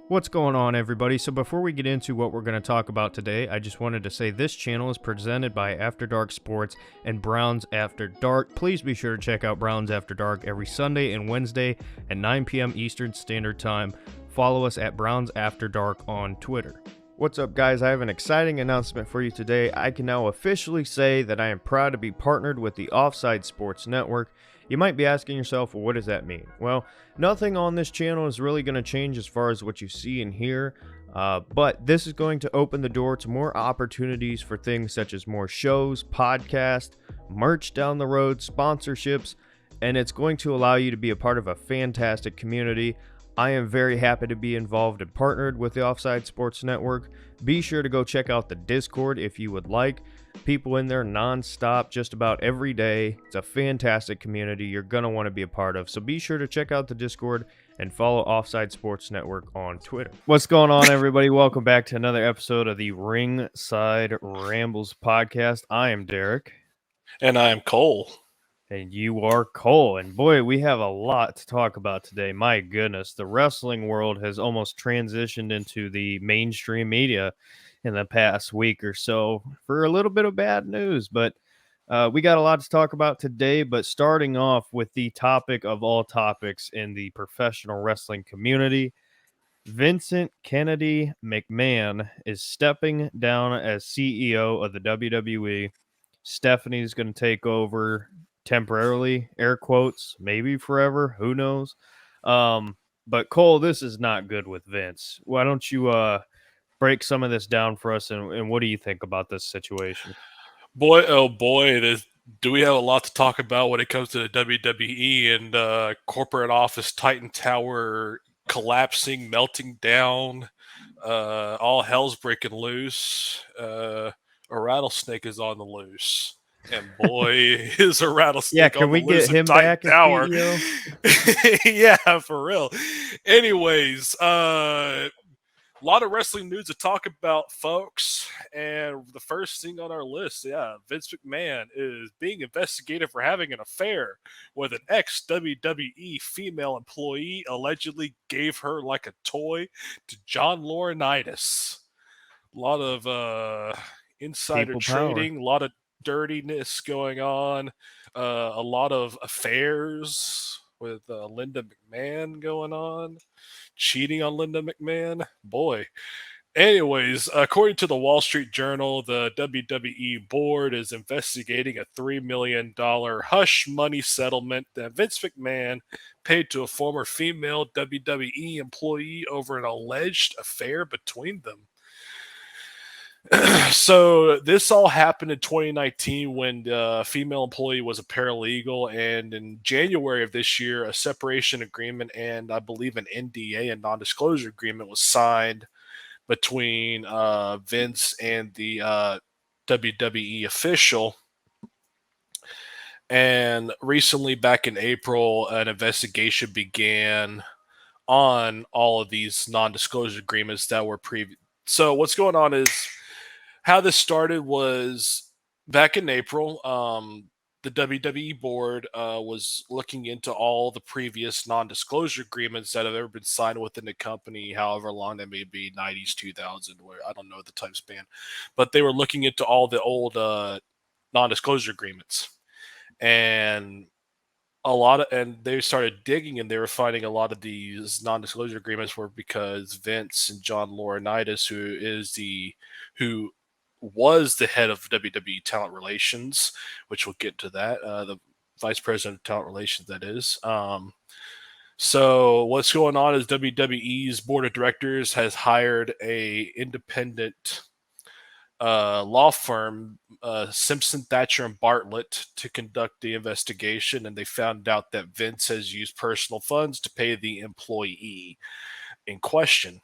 What's going on, everybody? So before we get into what we're going to talk about today, I just wanted to say this channel is presented by After Dark Sports and Browns After Dark. Please be sure to check out Browns After Dark every Sunday and Wednesday at 9 p.m. Eastern Standard Time. Follow us at Browns After Dark on Twitter. What's up, guys? I have an exciting announcement for you today. I can now officially say that I am proud to be partnered with the Offside Sports Network. You might be asking yourself, well, what does that mean? Well, nothing on this channel is really going to change as far as what you see and hear, but this is going to open the door to more opportunities for things such as more shows, podcasts, merch down the road, sponsorships, and it's going to allow you to be a part of a fantastic community. I am very happy to be involved and partnered with the Offside Sports Network. Be sure to go check out the Discord if you would like. People in there non-stop just about every day. It's a fantastic community you're going to want to be a part of. So be sure to check out the Discord and follow Offside Sports Network on Twitter. What's going on, everybody? Welcome back to another episode of the Ringside Rambles podcast. I am Derek. And I am Cole. And you are Cole. And boy, we have a lot to talk about today. My goodness, the wrestling world has almost transitioned into the mainstream media in the past week or so for a little bit of bad news. But we got a lot to talk about today. But starting off with the topic of all topics in the professional wrestling community, Vincent Kennedy McMahon is stepping down as CEO of the WWE. Stephanie's going to take over temporarily, air quotes, maybe forever, who knows. But Cole, this is not good with Vince. Why don't you break some of this down for us, and what do you think about this situation? Boy, oh boy, do we have a lot to talk about when it comes to the WWE and corporate office Titan Tower collapsing, melting down, all hell's breaking loose. A rattlesnake is on the loose. And boy, is a rattlesnake can on the we loose get in him Titan back as Tower. CEO? Yeah, for real. Anyways, a lot of wrestling news to talk about, folks. And the first thing on our list, Vince McMahon is being investigated for having an affair with an ex-WWE female employee, allegedly gave her like a toy to John Laurinaitis. A lot of insider People power. trading, a lot of dirtiness going on, a lot of affairs with Linda McMahon going on, cheating on Linda McMahon. Boy. Anyways, according to the Wall Street Journal, the WWE board is investigating a $3 million hush money settlement that Vince McMahon paid to a former female WWE employee over an alleged affair between them. So this all happened in 2019 when the female employee was a paralegal, and in January of this year, a separation agreement and I believe an NDA, a non-disclosure agreement, was signed between Vince and the WWE official. And recently, back in April, an investigation began on all of these non-disclosure agreements that were previous. So what's going on is, how this started was back in April. The WWE board was looking into all the previous non-disclosure agreements that have ever been signed within the company, however long they may be, 90s, 2000, where I don't know the time span, but they were looking into all the old non-disclosure agreements, and they started digging, and they were finding a lot of these non-disclosure agreements were because Vince and John Laurinaitis, who was the head of WWE Talent Relations, which we'll get to that, the vice president of talent relations, that is. So what's going on is WWE's board of directors has hired a independent law firm, Simpson, Thatcher, and Bartlett, to conduct the investigation, and they found out that Vince has used personal funds to pay the employee in question.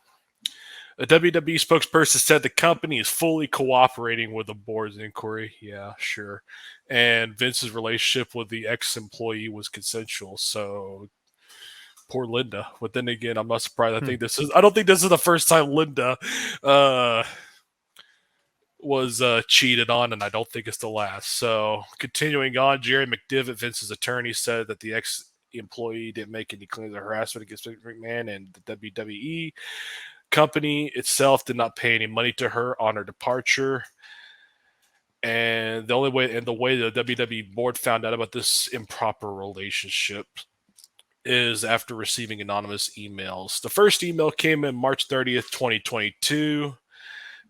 A WWE spokesperson said the company is fully cooperating with the board's inquiry. Yeah, sure. And Vince's relationship with the ex-employee was consensual, so poor Linda. But then again, I'm not surprised. I don't think this is the first time Linda was cheated on, and I don't think it's the last. So continuing on, Jerry McDivitt, Vince's attorney, said that the employee didn't make any claims of harassment against McMahon, and the WWE company itself did not pay any money to her on her departure. And the way the WWE board found out about this improper relationship is after receiving anonymous emails. The first email came in March 30th, 2022.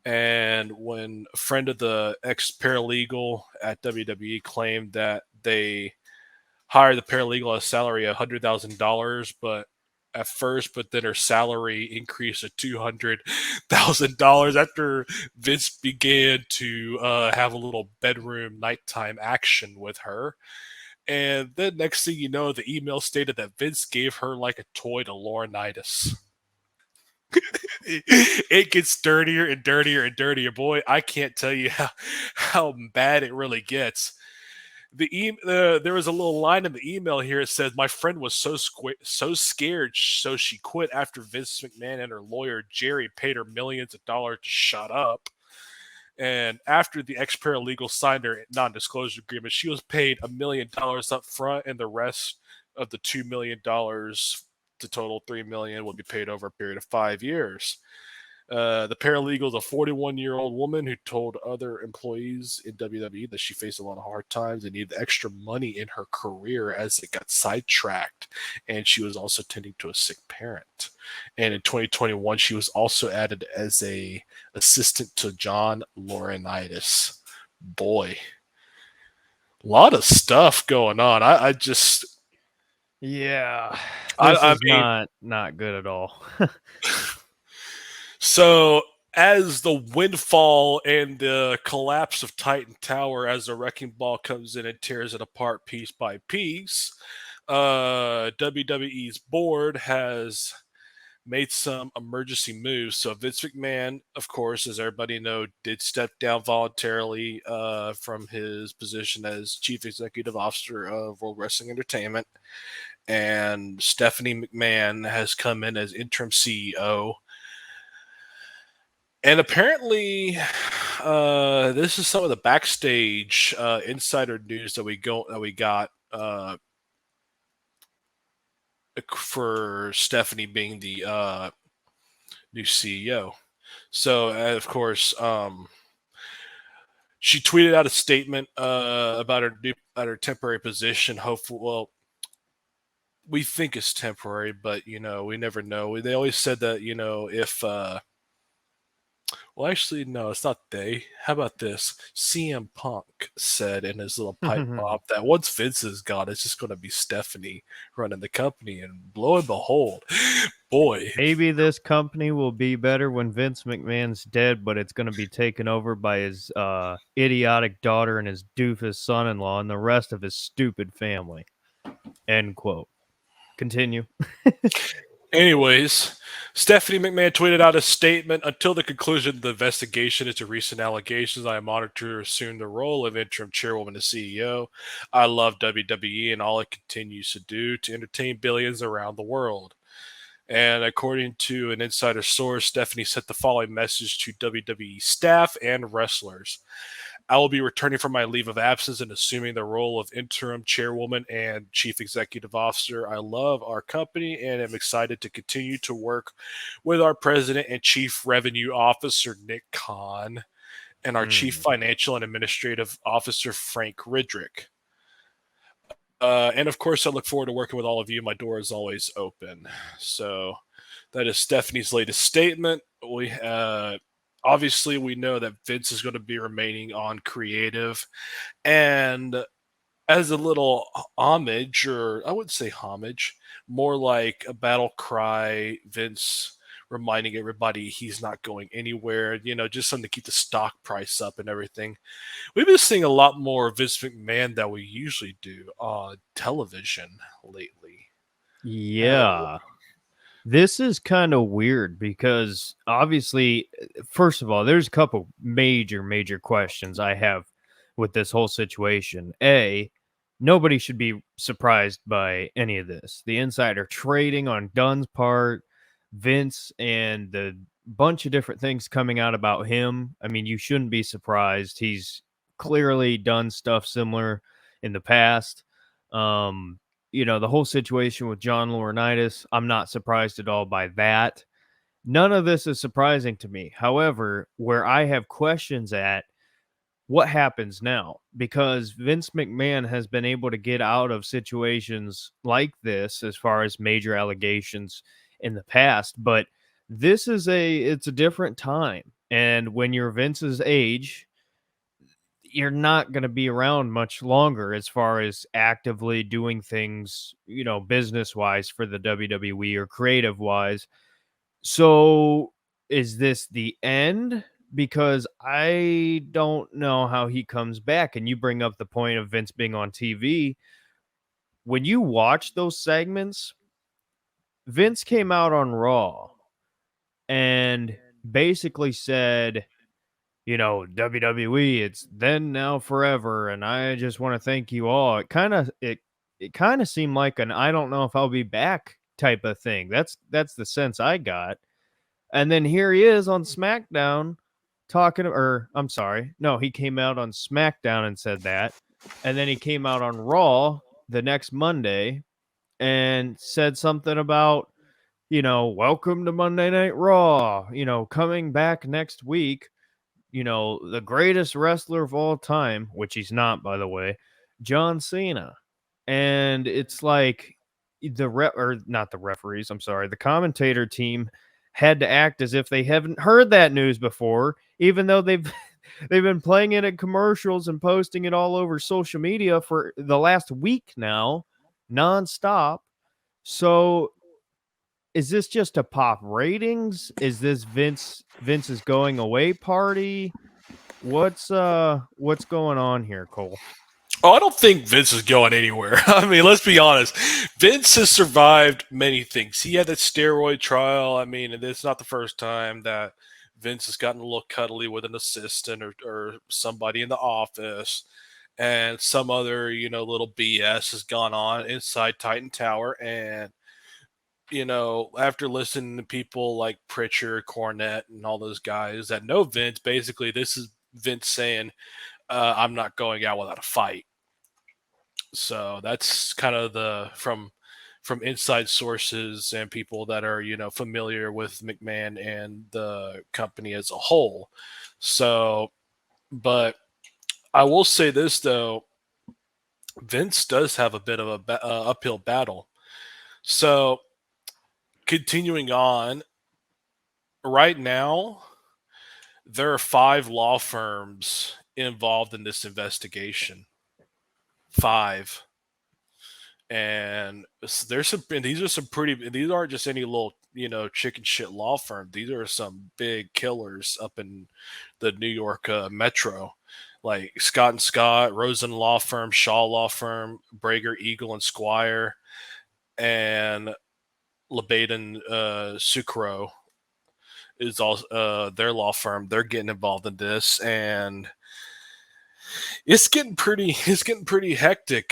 And when a friend of the ex paralegal at WWE claimed that they hired the paralegal at a salary of $100,000, but then her salary increased to $200,000 after Vince began to have a little bedroom nighttime action with her. And then next thing you know, the email stated that Vince gave her like a toy to Laurinaitis. It gets dirtier and dirtier and dirtier. Boy, I can't tell you how bad it really gets. There was a little line in the email here. It says, "My friend was so scared, so she quit after Vince McMahon and her lawyer Jerry paid her millions of dollars to shut up." And after the ex paralegal signed her non-disclosure agreement, she was paid $1 million up front, and the rest of the $2 million to total $3 million will be paid over a period of 5 years. The paralegal is a 41-year-old woman who told other employees in WWE that she faced a lot of hard times and needed extra money in her career as it got sidetracked. And she was also tending to a sick parent. And in 2021, she was also added as a assistant to John Laurinaitis. Boy, a lot of stuff going on. I just, Yeah, I, this I is mean, not good at all. So, as the windfall and the collapse of Titan Tower, as the wrecking ball comes in and tears it apart piece by piece, WWE's board has made some emergency moves. So Vince McMahon, of course, as everybody know, did step down voluntarily from his position as chief executive officer of World Wrestling Entertainment, and Stephanie McMahon has come in as interim CEO. And apparently, this is some of the backstage insider news that we got for Stephanie being the new CEO. So, of course, she tweeted out a statement about her temporary position. Hopefully, well, we think it's temporary, but we never know. They always said that if well, actually, no, it's not they. How about this? CM Punk said in his little pipe bomb that once Vince is gone, it's just going to be Stephanie running the company. And lo and behold, boy. Maybe this company will be better when Vince McMahon's dead, but it's going to be taken over by his idiotic daughter and his doofus son-in-law and the rest of his stupid family. End quote. Continue. Anyways, Stephanie McMahon tweeted out a statement: "Until the conclusion of the investigation into recent allegations, I am honored to assume the role of interim chairwoman and CEO. I love WWE and all it continues to do to entertain billions around the world." And according to an insider source, Stephanie sent the following message to WWE staff and wrestlers: "I will be returning from my leave of absence and assuming the role of interim chairwoman and chief executive officer. I love our company and am excited to continue to work with our president and chief revenue officer, Nick Khan, and our chief financial and administrative officer, Frank Ridrick. And of course, I look forward to working with all of you. My door is always open." So that is Stephanie's latest statement. Obviously, we know that Vince is going to be remaining on creative. And as a little homage, or I wouldn't say homage, more like a battle cry, Vince reminding everybody he's not going anywhere, just something to keep the stock price up and everything. We've been seeing a lot more Vince McMahon than we usually do on television lately. Yeah. This is kind of weird because obviously, first of all, there's a couple major questions I have with this whole situation. A, nobody should be surprised by any of this. The insider trading on Dunn's part, Vince, and the bunch of different things coming out about him. I mean, you shouldn't be surprised. He's clearly done stuff similar in the past. the whole situation with John Laurinaitis, I'm not surprised at all by that. None of this is surprising to me. However, where I have questions at, what happens now? Because Vince McMahon has been able to get out of situations like this as far as major allegations in the past, but it's a different time. And when you're Vince's age, you're not going to be around much longer as far as actively doing things, business wise for the WWE or creative wise. So is this the end? Because I don't know how he comes back. And you bring up the point of Vince being on TV. When you watch those segments, Vince came out on Raw and basically said, WWE, it's then, now, forever, and I just want to thank you all. It kind of seemed like an I don't know if I'll be back type of thing. That's the sense I got. And then here he is on SmackDown talking, or I'm sorry, no, he came out on SmackDown and said that. And then he came out on Raw the next Monday and said something about, welcome to Monday Night Raw, coming back next week, the greatest wrestler of all time, which he's not, by the way, John Cena. And it's like not the referees, I'm sorry, the commentator team had to act as if they haven't heard that news before, even though they've they've been playing it in commercials and posting it all over social media for the last week now, nonstop. So is this just to pop ratings? Is this Vince's going away party? What's going on here, Cole? Oh, I don't think Vince is going anywhere. I mean, let's be honest. Vince has survived many things. He had that steroid trial. I mean, and it's not the first time that Vince has gotten a little cuddly with an assistant or somebody in the office. And some other, little BS has gone on inside Titan Tower. And, after listening to people like Pritchard, Cornette, and all those guys that know Vince, basically this is Vince saying, I'm not going out without a fight. So that's kind of the from inside sources and people that are familiar with McMahon and the company as a whole. So, but I will say this though, Vince does have a bit of a uphill battle. So continuing on, right now there are 5 law firms involved in this investigation. 5. And these are some pretty, these aren't just any little, chicken shit law firm. These are some big killers up in the New York metro, like Scott and Scott, Rosen Law Firm, Shaw Law Firm, Brager, Eagle and Squire, and Lebaden Sucro is also their law firm. They're getting involved in this, and it's getting pretty hectic.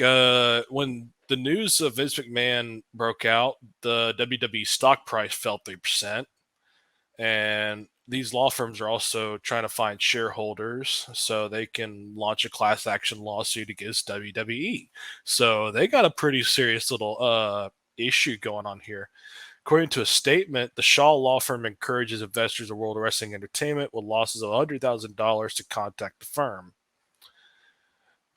When the news of Vince McMahon broke out, the WWE stock price fell 3%, and these law firms are also trying to find shareholders so they can launch a class action lawsuit against WWE. So they got a pretty serious little issue going on here. According to a statement, the Shaw Law Firm encourages investors of World Wrestling Entertainment with losses of $100,000 to contact the firm.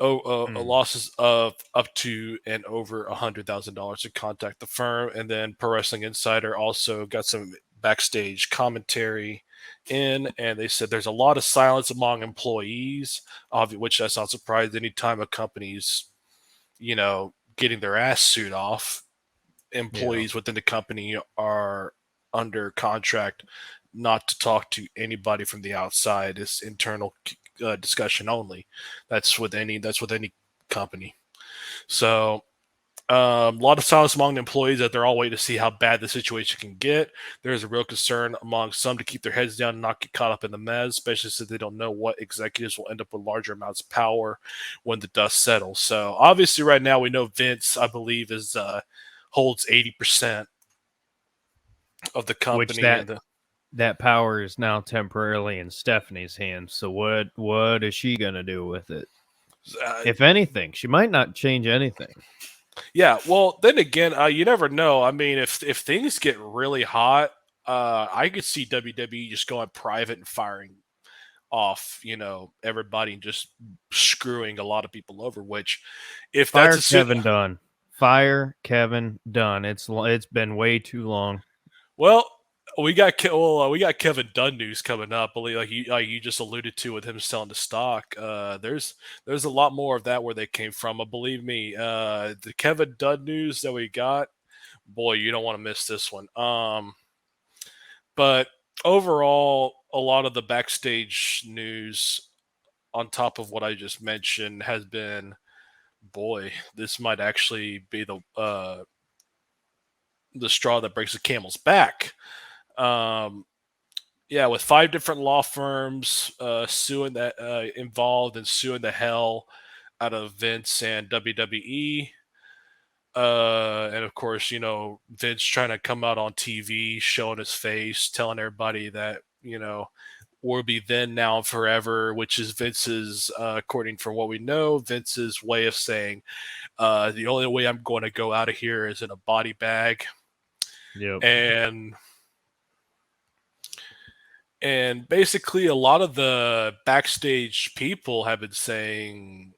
Losses of up to and over $100,000 to contact the firm. And then Pro Wrestling Insider also got some backstage commentary in, and they said there's a lot of silence among employees, which that's not surprising. Anytime a company's, getting their ass suit off, employees within the company are under contract not to talk to anybody from the outside. It's internal discussion only. That's with any company. So a lot of silence among the employees that they're all waiting to see how bad the situation can get. There's a real concern among some to keep their heads down and not get caught up in the mess, especially since they don't know what executives will end up with larger amounts of power when the dust settles. So obviously right now we know Vince, I believe, is holds 80% of the company. Which that power is now temporarily in Stephanie's hands. So what is she gonna do with it? If anything, she might not change anything. Yeah, well, then again, you never know. I mean, if things get really hot, I could see WWE just going private and firing off, everybody and just screwing a lot of people over. Which, if that's Fire a suit, Kevin Dunn. Fire Kevin Dunn. It's been way too long. well, we got Kevin Dunn news coming up. Like you just alluded to with him selling the stock. There's a lot more of that where they came from. Believe me, the Kevin Dunn news that we got, boy, you don't want to miss this one. But overall, a lot of the backstage news, on top of what I just mentioned, has been, boy, this might actually be the straw that breaks the camel's back. Um, yeah, with 5 different law firms suing that involved and suing the hell out of Vince and WWE. And of course, Vince trying to come out on TV, showing his face, telling everybody that, we'll be then, now, and forever, which is Vince's, according from what we know, Vince's way of saying, the only way I'm going to go out of here is in a body bag. Yep. And basically, a lot of the backstage people have been saying,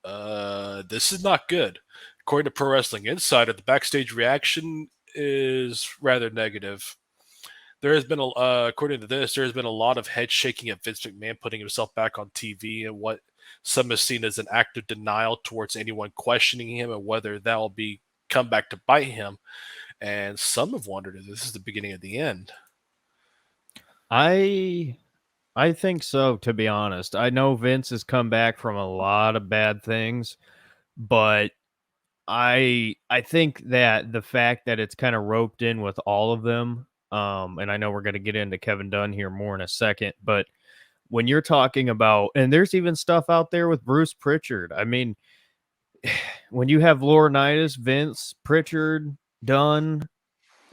this is not good. According to Pro Wrestling Insider, the backstage reaction is rather negative. There has been, according to this, there has been a lot of head shaking at Vince McMahon putting himself back on TV, and what some have seen as an act of denial towards anyone questioning him, and whether that will be come back to bite him. And some have wondered if this is the beginning of the end. I I think so, to be honest. I know Vince has come back from a lot of bad things, but I think that the fact that it's kind of roped in with all of them, and I know we're going to get into Kevin Dunn here more in a second, but when you're talking about, and there's even stuff out there with Bruce Pritchard. I mean, when you have Laurinaitis, Vince, Pritchard, Dunn,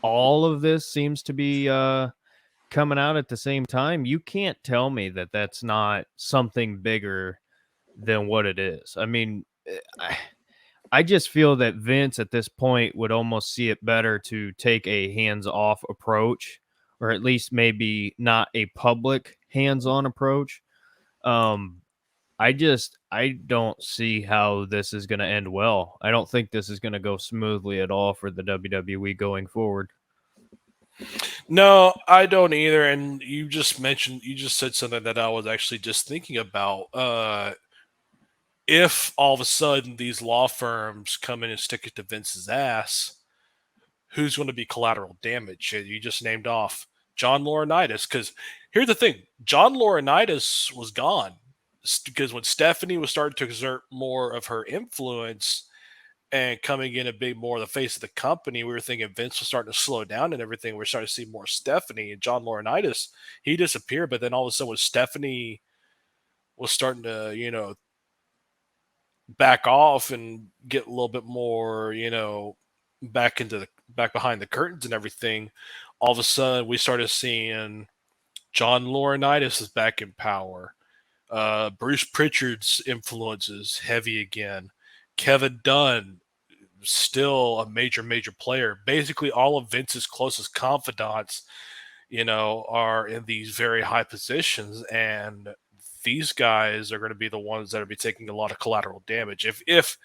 all of this seems to be coming out at the same time. You can't tell me that that's not something bigger than what it is. I mean, I just feel that Vince at this point would almost see it better to take a hands-off approach, or at least maybe not a public hands-on approach. Um, I don't see how this is going to end well. I don't think this is going to go smoothly at all for the WWE going forward. No, I don't either. And you just said something that I was actually just thinking about. If all of a sudden these law firms come in and stick it to Vince's ass, who's going to be collateral damage? You just named off John Laurinaitis. Because here's the thing: John Laurinaitis was gone because when Stephanie was starting to exert more of her influence and coming in a big more of the face of the company, we were thinking Vince was starting to slow down and everything. We're starting to see more Stephanie, and John Laurinaitis, he disappeared. But then all of a sudden, when Stephanie was starting to, back off and get a little bit more, back behind the curtains and everything, all of a sudden we started seeing John Laurinaitis is back in power. Bruce Pritchard's influence is heavy again. Kevin Dunn, still a major player. Basically, all of Vince's closest confidants, are in these very high positions, and these guys are going to be the ones that are be taking a lot of collateral damage. If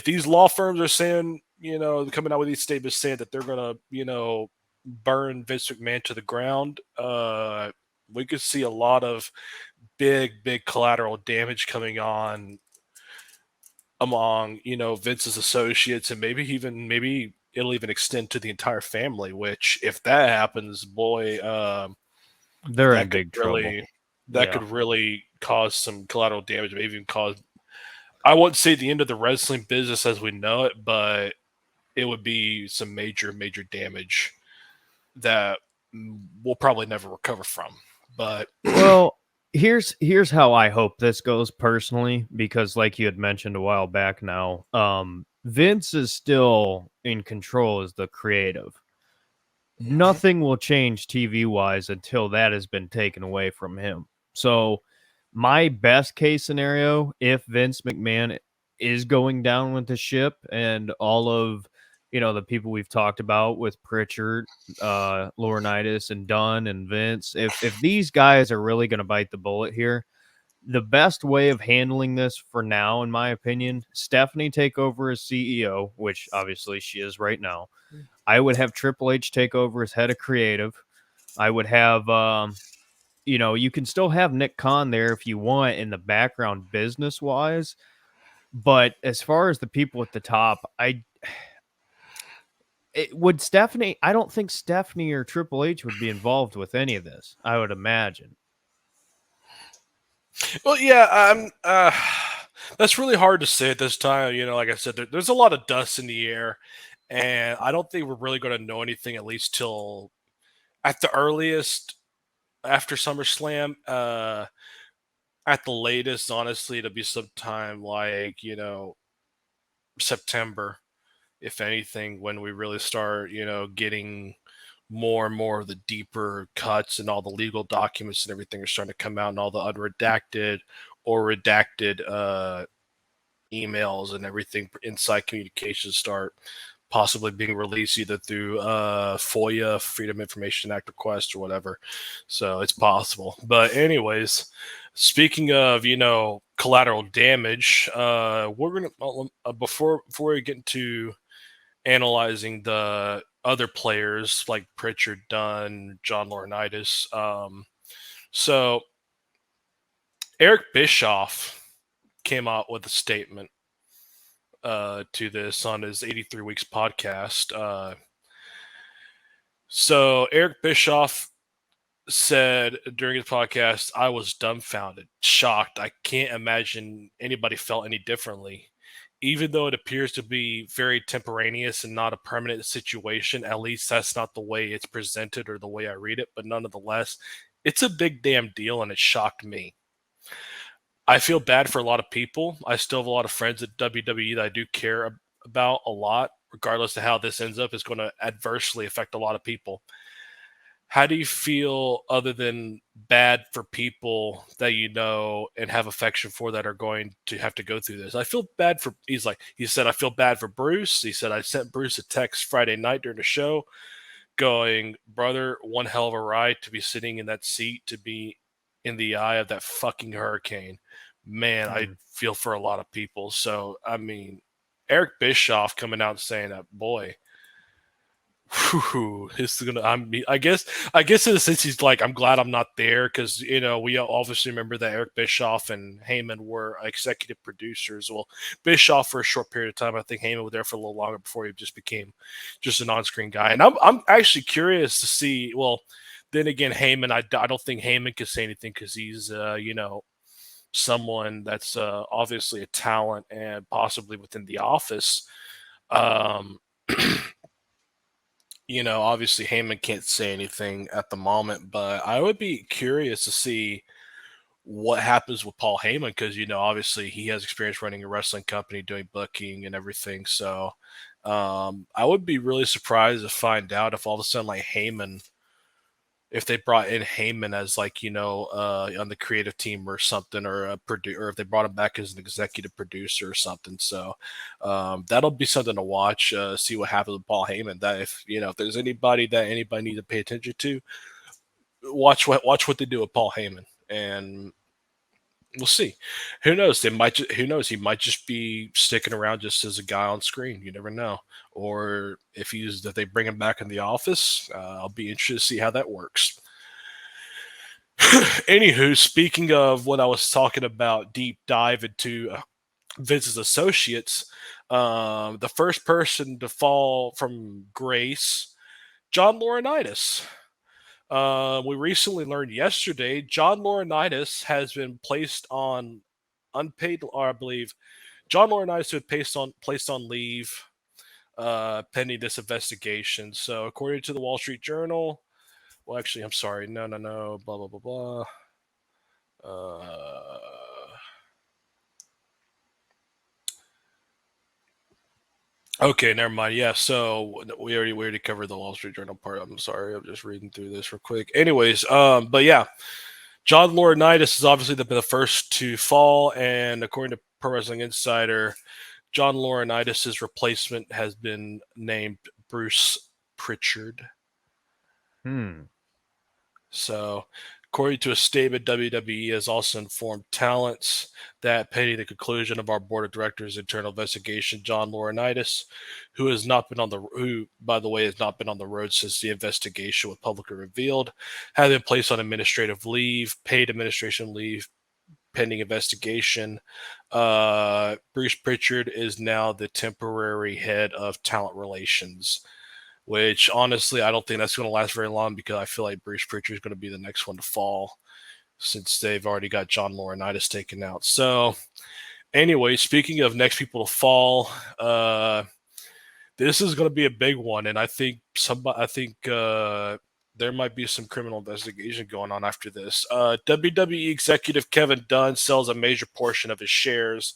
these law firms are saying, coming out with these statements saying that they're going to, burn Vince McMahon to the ground, we could see a lot of big collateral damage coming on among, Vince's associates, and maybe it'll even extend to the entire family. Which, if that happens, boy, They're in that could big trouble. really Yeah. could really cause some collateral damage. Maybe even cause, I wouldn't say the end of the wrestling business as we know it, but it would be some major damage that we'll probably never recover from. But Well, here's how I hope this goes personally, because like you had mentioned a while back now, Vince is still in control as the creative. Nothing will change TV wise until that has been taken away from him. So, my best case scenario, if Vince McMahon is going down with the ship and all of the people we've talked about with Pritchard, Laurinaitis, and Dunn and Vince. If these guys are really going to bite the bullet here, the best way of handling this for now, in my opinion, Stephanie take over as CEO, which obviously she is right now. I would have Triple H take over as head of creative. I would have, you can still have Nick Khan there if you want in the background business wise. But as far as the people at the top, would Stephanie, I don't think Stephanie or Triple H would be involved with any of this, I would imagine. Well, yeah, that's really hard to say at this time. Like I said, there's a lot of dust in the air, and I don't think we're really going to know anything at least till at the earliest after SummerSlam. At the latest, honestly, it'll be sometime like September, if anything, when we really start getting more and more of the deeper cuts and all the legal documents and everything are starting to come out, and all the unredacted or redacted emails and everything, inside communications start possibly being released either through FOIA, Freedom of Information Act request, or whatever. So it's possible. But anyways, speaking of collateral damage, we're gonna before we get into analyzing the other players like Pritchard, Dunn, John Laurinaitis. So Eric Bischoff came out with a statement to this on his 83 Weeks podcast. So Eric Bischoff said during his podcast, "I was dumbfounded, shocked. I can't imagine anybody felt any differently. Even though it appears to be very temporaneous and not a permanent situation, at least that's not the way it's presented or the way I read it. But nonetheless, it's a big damn deal, and it shocked me. I feel bad for a lot of people. I still have a lot of friends at WWE that I do care about a lot, regardless of how this ends up. It's going to adversely affect a lot of people. How do you feel other than bad for people that you know and have affection for that are going to have to go through this? I feel bad for," he said, "I feel bad for Bruce." He said, "I sent Bruce a text Friday night during the show going, brother, one hell of a ride to be sitting in that seat, to be in the eye of that fucking hurricane. Man, I feel for a lot of people." So, I mean, Eric Bischoff coming out and saying that, boy, it's gonna. I guess in a sense he's like, I'm glad I'm not there, because we obviously remember that Eric Bischoff and Heyman were executive producers. Well, Bischoff for a short period of time. I think Heyman was there for a little longer before he just became just an on-screen guy. And I'm actually curious to see. Well, then again, Heyman, I don't think Heyman can say anything because he's someone that's obviously a talent and possibly within the office. Obviously Heyman can't say anything at the moment, but I would be curious to see what happens with Paul Heyman, because obviously he has experience running a wrestling company, doing booking and everything. So I would be really surprised to find out if all of a sudden, like, Heyman, if they brought in Heyman as on the creative team or something, or or if they brought him back as an executive producer or something. So that'll be something to watch. See what happens with Paul Heyman. That if there's anybody that anybody needs to pay attention to, watch what they do with Paul Heyman, and we'll see. Who knows? Who knows? He might just be sticking around just as a guy on screen. You never know. Or if they bring him back in the office, I'll be interested to see how that works. Anywho, speaking of what I was talking about, deep dive into Vince's associates, the first person to fall from grace, John Laurinaitis. We recently learned yesterday John Laurinaitis has been placed on unpaid, or I believe John Laurinaitis has been placed on leave pending this investigation. So, according to the Wall Street Journal, well, actually, I'm sorry, no, blah blah blah blah. Okay, never mind. Yeah, so we already covered the Wall Street Journal part. I'm sorry, I'm just reading through this real quick. Anyways, but yeah, John Laurinaitis has obviously been the first to fall, and according to Pro Wrestling Insider, John Laurinaitis' replacement has been named Bruce Pritchard. So, according to a statement, WWE has also informed talents that pending the conclusion of our board of directors' internal investigation, John Laurinaitis, who by the way has not been on the road since the investigation was publicly revealed, has been placed on administrative leave, paid administration leave, pending investigation. Bruce Pritchard is now the temporary head of talent relations, which honestly, I don't think that's going to last very long because I feel like Bruce Pritchard is going to be the next one to fall since they've already got John Laurinaitis taken out. So, anyway, speaking of next people to fall, this is going to be a big one, and I think there might be some criminal investigation going on after this. WWE executive Kevin Dunn sells a major portion of his shares.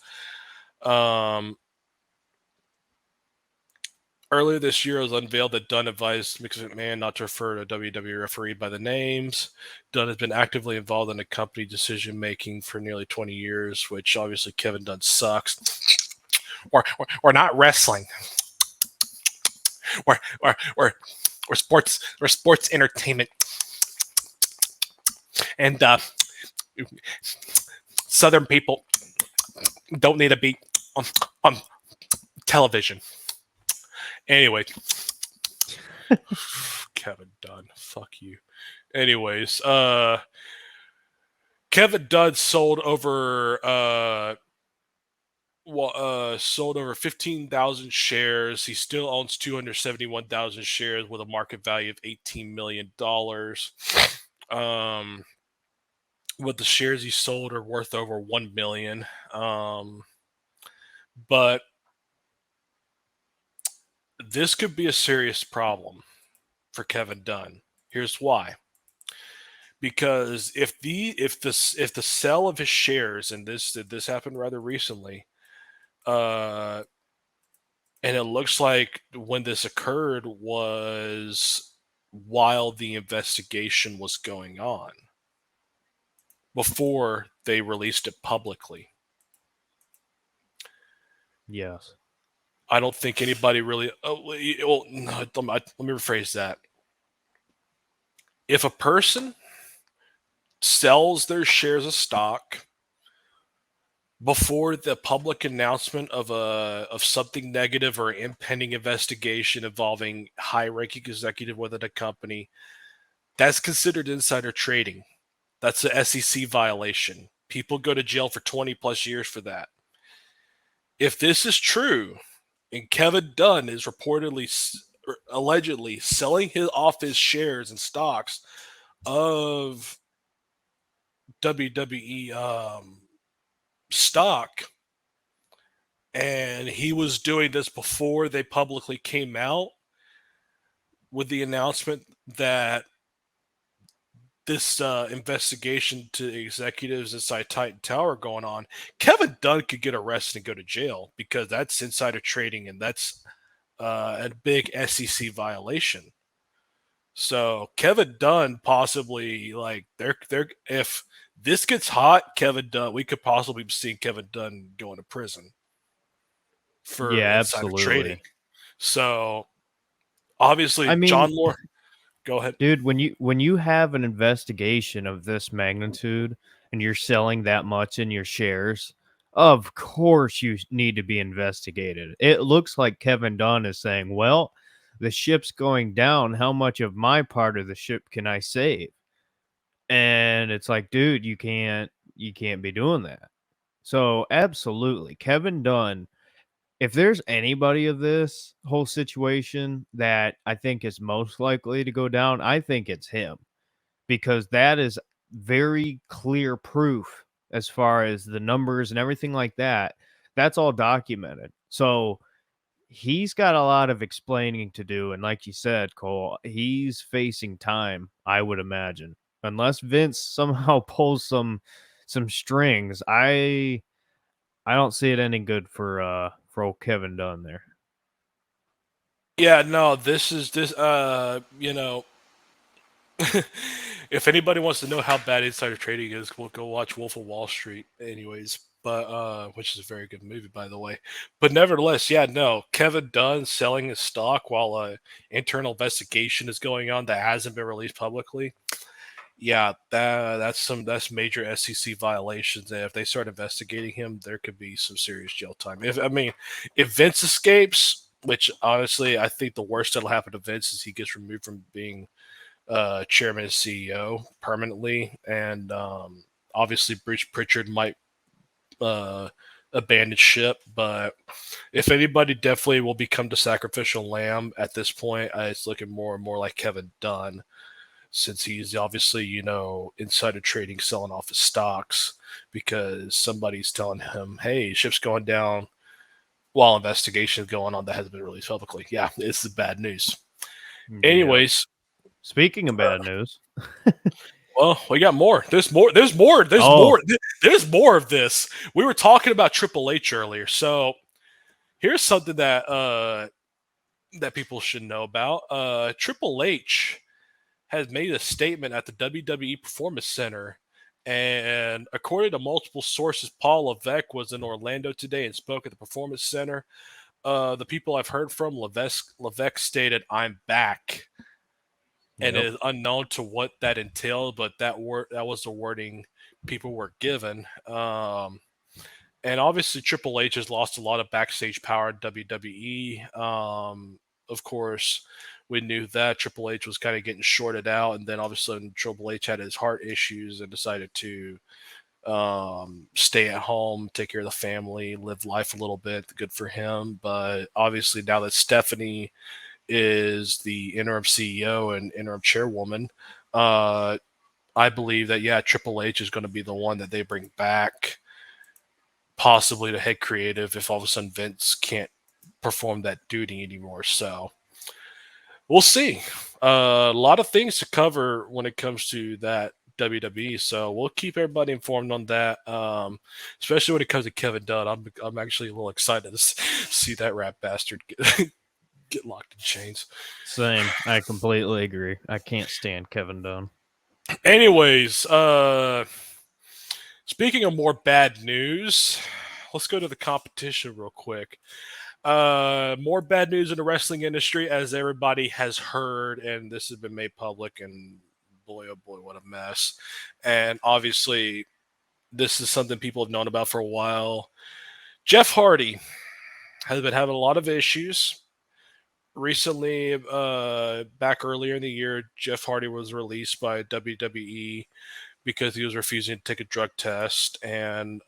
Earlier this year, it was unveiled that Dunn advised Vince McMahon not to refer to a WWE referee by the names. Dunn has been actively involved in the company decision-making for nearly 20 years, which obviously Kevin Dunn sucks. We're not wrestling. We're sports entertainment. And Southern people don't need to be on television. Anyway, Kevin Dunn, fuck you. Anyways, Kevin Dunn sold over 15,000 shares. He still owns 271,000 shares with a market value of $18 million. What the shares he sold are worth over $1 million. But this could be a serious problem for Kevin Dunn. Here's why. Because if the sale of his shares, and this happened rather recently, and it looks like when this occurred was while the investigation was going on, before they released it publicly. Yes. I don't think anybody really. Let me rephrase that. If a person sells their shares of stock before the public announcement of something negative or impending investigation involving high-ranking executive within a company, that's considered insider trading. That's an SEC violation. People go to jail for 20 plus years for that. If this is true, and Kevin Dunn is allegedly selling off his shares and stocks of WWE stock, and he was doing this before they publicly came out with the announcement that this investigation to executives inside Titan Tower going on, Kevin Dunn could get arrested and go to jail because that's insider trading and that's a big SEC violation. So Kevin Dunn possibly if this gets hot, Kevin Dunn, we could possibly be seeing Kevin Dunn going to prison for insider trading. So obviously, I mean, John Lore, go ahead, dude. When you have an investigation of this magnitude and you're selling that much in your shares, of course you need to be investigated. It looks like Kevin Dunn is saying, "Well, the ship's going down. How much of my part of the ship can I save?" And it's like, dude, you can't be doing that. So absolutely, Kevin Dunn. If there's anybody of this whole situation that I think is most likely to go down, I think it's him because that is very clear proof as far as the numbers and everything like that. That's all documented. So he's got a lot of explaining to do. And like you said, Cole, he's facing time, I would imagine. Unless Vince somehow pulls some strings, I don't see it ending good for old Kevin Dunn there. Yeah, no, if anybody wants to know how bad insider trading is, we'll go watch Wolf of Wall Street. Anyways, but which is a very good movie, by the way. But nevertheless, yeah, no, Kevin Dunn selling his stock while a internal investigation is going on that hasn't been released publicly. Yeah, that's major SEC violations. And if they start investigating him, there could be some serious jail time. If Vince escapes, which honestly I think the worst that'll happen to Vince is he gets removed from being chairman and CEO permanently, and obviously Bruce Pritchard might uh, abandon ship. But if anybody definitely will become the sacrificial lamb at this point, it's looking more and more like Kevin Dunn, since he's obviously, insider trading, selling off his stocks because somebody's telling him, hey, ship's going down while investigation is going on that hasn't been released publicly. Yeah, it's the bad news. Yeah. Anyways, Speaking of bad news. well, we got more. There's more. There's more. There's Oh, more. There's more of this. We were talking about Triple H earlier. So here's something that people should know about. Triple H has made a statement at the WWE Performance Center. And according to multiple sources, Paul Levesque was in Orlando today and spoke at the Performance Center. The people I've heard from, Levesque stated, "I'm back," and yep. it is unknown to what that entailed, but that was the wording people were given. And obviously, Triple H has lost a lot of backstage power in WWE. Of course, we knew that Triple H was kind of getting shorted out, and then all of a sudden, Triple H had his heart issues and decided to stay at home, take care of the family, live life a little bit. Good for him. But obviously, now that Stephanie is the interim CEO and interim chairwoman, I believe that, yeah, Triple H is going to be the one that they bring back, possibly to head creative if all of a sudden Vince can't perform that duty anymore. So we'll see. A lot of things to cover when it comes to that WWE. So we'll keep everybody informed on that, especially when it comes to Kevin Dunn. I'm actually a little excited to see that rat bastard get locked in chains. Same. I completely agree. I can't stand Kevin Dunn. Anyways, speaking of more bad news, let's go to the competition real quick. More bad news in the wrestling industry, as everybody has heard, and this has been made public, and boy, oh boy, what a mess. And obviously, this is something people have known about for a while. Jeff Hardy has been having a lot of issues. Recently, back earlier in the year, Jeff Hardy was released by WWE because he was refusing to take a drug test, and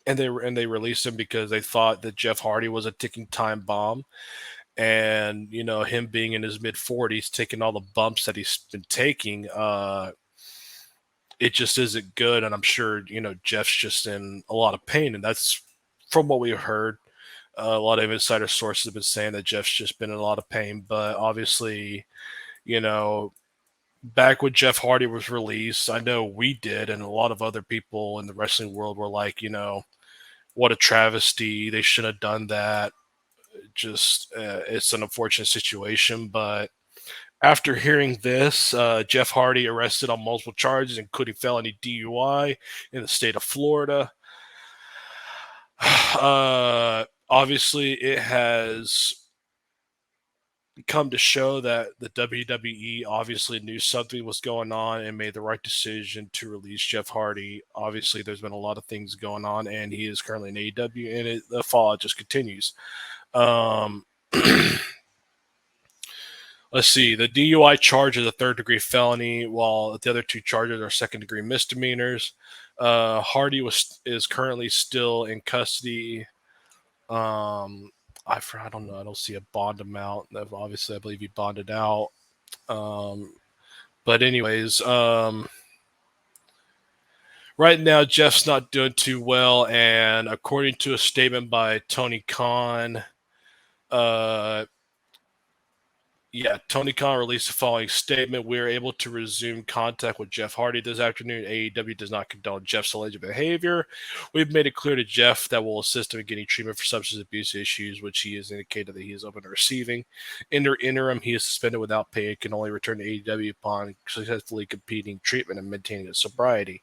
they released him because they thought that Jeff Hardy was a ticking time bomb. And him being in his mid-40s, taking all the bumps that he's been taking, it just isn't good. And I'm sure Jeff's just in a lot of pain, and that's from what we've heard. A lot of insider sources have been saying that Jeff's just been in a lot of pain. But obviously, you know, back when Jeff Hardy was released, I know we did, and a lot of other people in the wrestling world were like, what a travesty. They should have done that. Just, it's an unfortunate situation. But after hearing this, Jeff Hardy arrested on multiple charges, including felony DUI in the state of Florida. Obviously, it has come to show that the WWE obviously knew something was going on and made the right decision to release Jeff Hardy. Obviously, there's been a lot of things going on, and he is currently in AEW, and the fallout just continues. Let's see. The DUI charge is a third-degree felony, while the other two charges are second-degree misdemeanors. Hardy is currently still in custody. I don't know. I don't see a bond amount. Obviously, I believe he bonded out. But anyways, right now Jeff's not doing too well, and according to a statement by Tony Khan, Tony Khan released the following statement. We are able to resume contact with Jeff Hardy this afternoon. AEW does not condone Jeff's alleged behavior. We've made it clear to Jeff that we'll assist him in getting treatment for substance abuse issues, which he has indicated that he is open to receiving. In the interim, he is suspended without pay and can only return to AEW upon successfully completing treatment and maintaining his sobriety.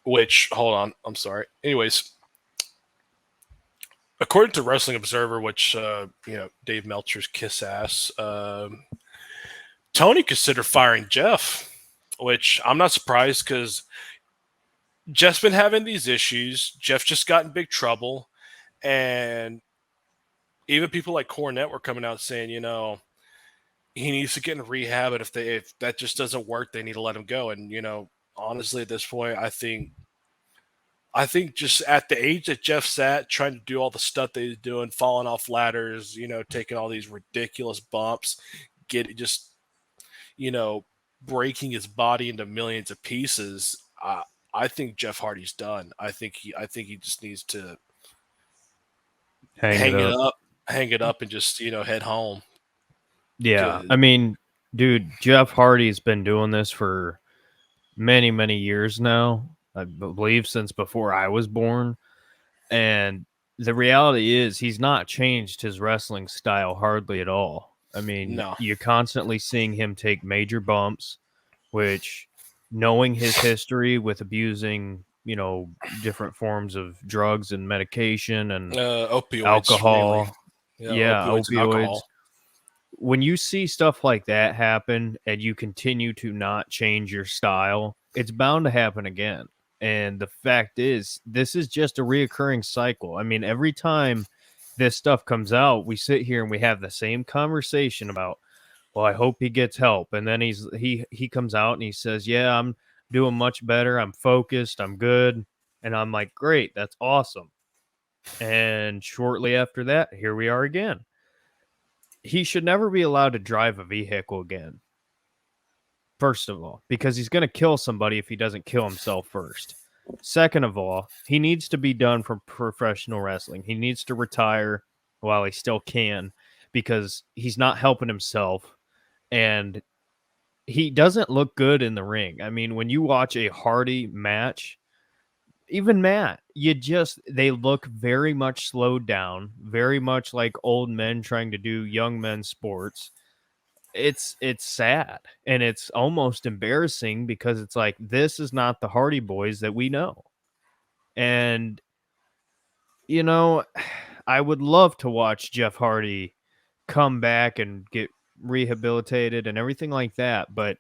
which hold on, I'm sorry. Anyways, according to Wrestling Observer, which Dave Meltzer's kiss ass, Tony considered firing Jeff, which I'm not surprised because Jeff's been having these issues. Jeff just got in big trouble, and even people like Cornette were coming out saying, he needs to get in rehab, and if that just doesn't work, they need to let him go. And honestly, at this point, I think just at the age that Jeff's at, trying to do all the stuff that he's doing, falling off ladders, taking all these ridiculous bumps, just you know breaking his body into millions of pieces. I think Jeff Hardy's done. I think he just needs to Hang it hang it up. up, and just head home. Yeah. 'Cause- I mean, dude, Jeff Hardy's been doing this for many, many years now. I believe since before I was born. And the reality is he's not changed his wrestling style hardly at all. I mean, no, you're constantly seeing him take major bumps, which knowing his history with abusing, different forms of drugs and medication and opioids mainly. alcohol. Yeah, Yeah, opioids and opioids. alcohol. When you see stuff like that happen and you continue to not change your style, it's bound to happen again. And the fact is, this is just a reoccurring cycle. I mean, every time this stuff comes out, we sit here and we have the same conversation about, well, I hope he gets help. And then he comes out and he says, yeah, I'm doing much better. I'm focused. I'm good. And I'm like, great, that's awesome. And shortly after that, here we are again. He should never be allowed to drive a vehicle again. First of all, because he's going to kill somebody if he doesn't kill himself first. Second of all, he needs to be done from professional wrestling. He needs to retire while he still can because he's not helping himself and he doesn't look good in the ring. I mean, when you watch a Hardy match, even Matt, they look very much slowed down, very much like old men trying to do young men's sports. It's sad and it's almost embarrassing because it's like this is not the Hardy Boys that we know. And you know, I would love to watch Jeff Hardy come back and get rehabilitated and everything like that, but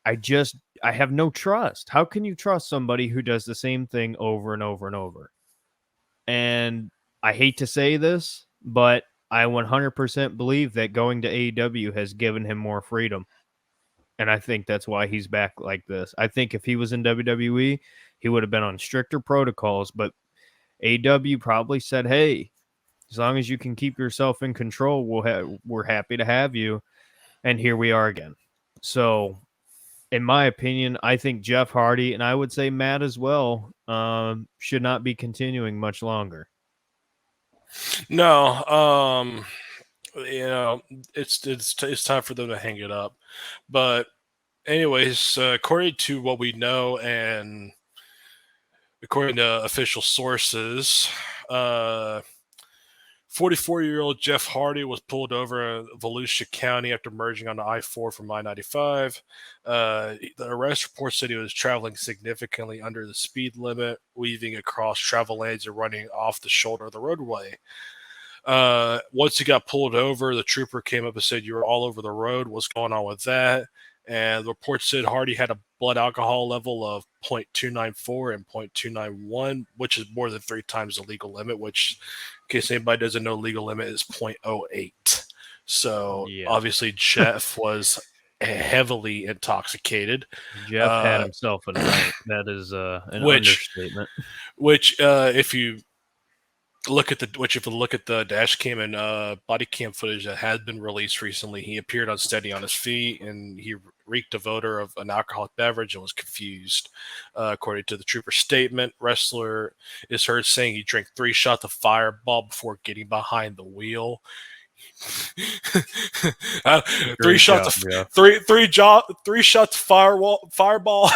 I have no trust. How can you trust somebody who does the same thing over and over and over? And I hate to say this, but I 100% believe that going to AEW has given him more freedom. And I think that's why he's back like this. I think if he was in WWE, he would have been on stricter protocols, but AEW probably said, "Hey, as long as you can keep yourself in control, we're happy to have you." And here we are again. So, in my opinion, I think Jeff Hardy and I would say Matt as well should not be continuing much longer. No, you know, it's time for them to hang it up. But anyways, according to what we know and according to official sources, 44-year-old Jeff Hardy was pulled over in Volusia County after merging onto I-4 from I-95. The arrest report said he was traveling significantly under the speed limit, weaving across travel lanes and running off the shoulder of the roadway. Once he got pulled over, the trooper came up and said, "You were all over the road. What's going on with that?" And the report said Hardy had a blood alcohol level of 0.294 and 0.291, which is more than 3 times the legal limit, which, in case anybody doesn't know, legal limit is 0.08. So Yeah. obviously Jeff was heavily intoxicated. Jeff had himself a night. That is an which understatement. if you look at the dash cam and body cam footage that has been released recently, he appeared unsteady on his feet and he reeked of odor of an alcoholic beverage and was confused. According to the trooper's statement, wrestler is heard saying he drank 3 shots of Fireball before getting behind the wheel. Three shots job, of Jeff. three shots of fireball firewall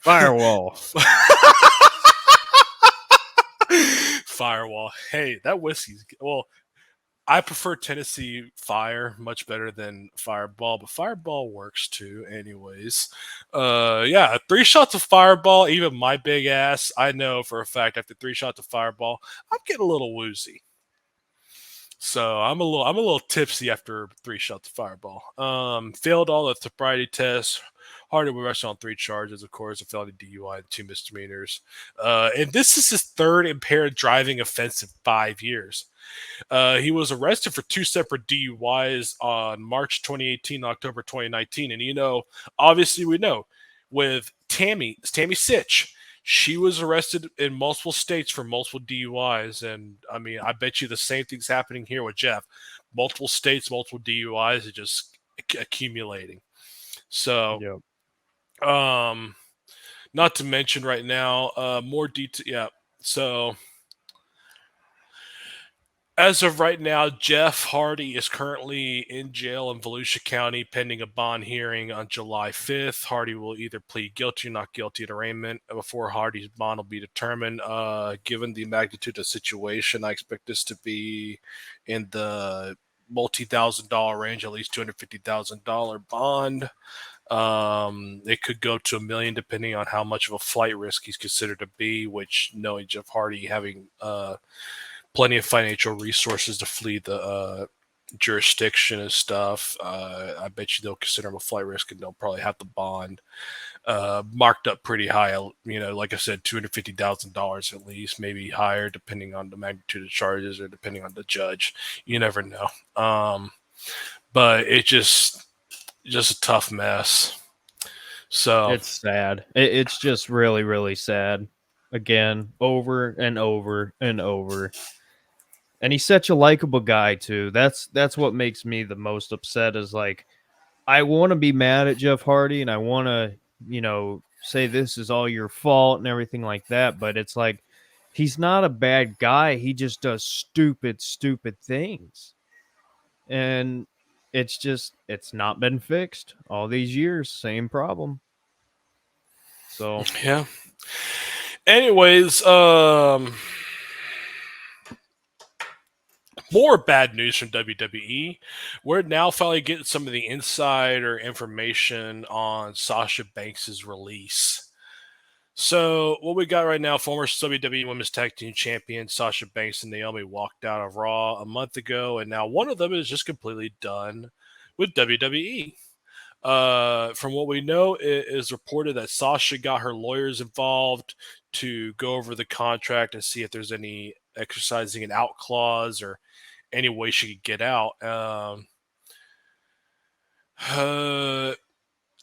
Firewall. Firewall. Hey, that whiskey's well. I prefer Tennessee Fire much better than Fireball, but Fireball works too, anyways. Yeah, 3 shots of Fireball, even my big ass, I know for a fact after 3 shots of Fireball, I'm getting a little woozy. So I'm a little tipsy after 3 shots of Fireball. Failed all the sobriety tests. Hardy was arrested on 3 charges, of course, a felony DUI and 2 misdemeanors. And this is his third impaired driving offense in 5 years. He was arrested for 2 separate DUIs on March 2018, October 2019. And obviously we know with Tammy Sitch, she was arrested in multiple states for multiple DUIs. And I mean, I bet you the same thing's happening here with Jeff. Multiple states, multiple DUIs are just accumulating. So, Yep. um, not to mention right now, more detail. Yeah. So, as of right now, Jeff Hardy is currently in jail in Volusia County pending a bond hearing on July 5th. Hardy will either plead guilty or not guilty at arraignment before Hardy's bond will be determined. Given the magnitude of the situation, I expect this to be in the multi-thousand-dollar range, at least $250,000 bond. It could go to $1 million depending on how much of a flight risk he's considered to be, which knowing Jeff Hardy having plenty of financial resources to flee the jurisdiction and stuff. I bet you they'll consider him a flight risk and they'll probably have the bond marked up pretty high. Like I said, $250,000 at least, maybe higher, depending on the magnitude of charges or depending on the judge. You never know. But it's just a tough mess. So It's sad. It's just really, really sad. Again, over and over and over. And he's such a likable guy too. That's what makes me the most upset is like I want to be mad at Jeff Hardy and I want to, say this is all your fault and everything like that, but it's like he's not a bad guy. He just does stupid things. And it's not been fixed all these years, same problem. So, yeah. Anyways, more bad news from WWE. We're now finally getting some of the insider information on Sasha Banks' release. So what we got right now, former WWE Women's Tag Team Champion Sasha Banks and Naomi walked out of Raw a month ago, and now one of them is just completely done with WWE. From what we know, it is reported that Sasha got her lawyers involved to go over the contract and see if there's any exercising an out clause or any way she could get out.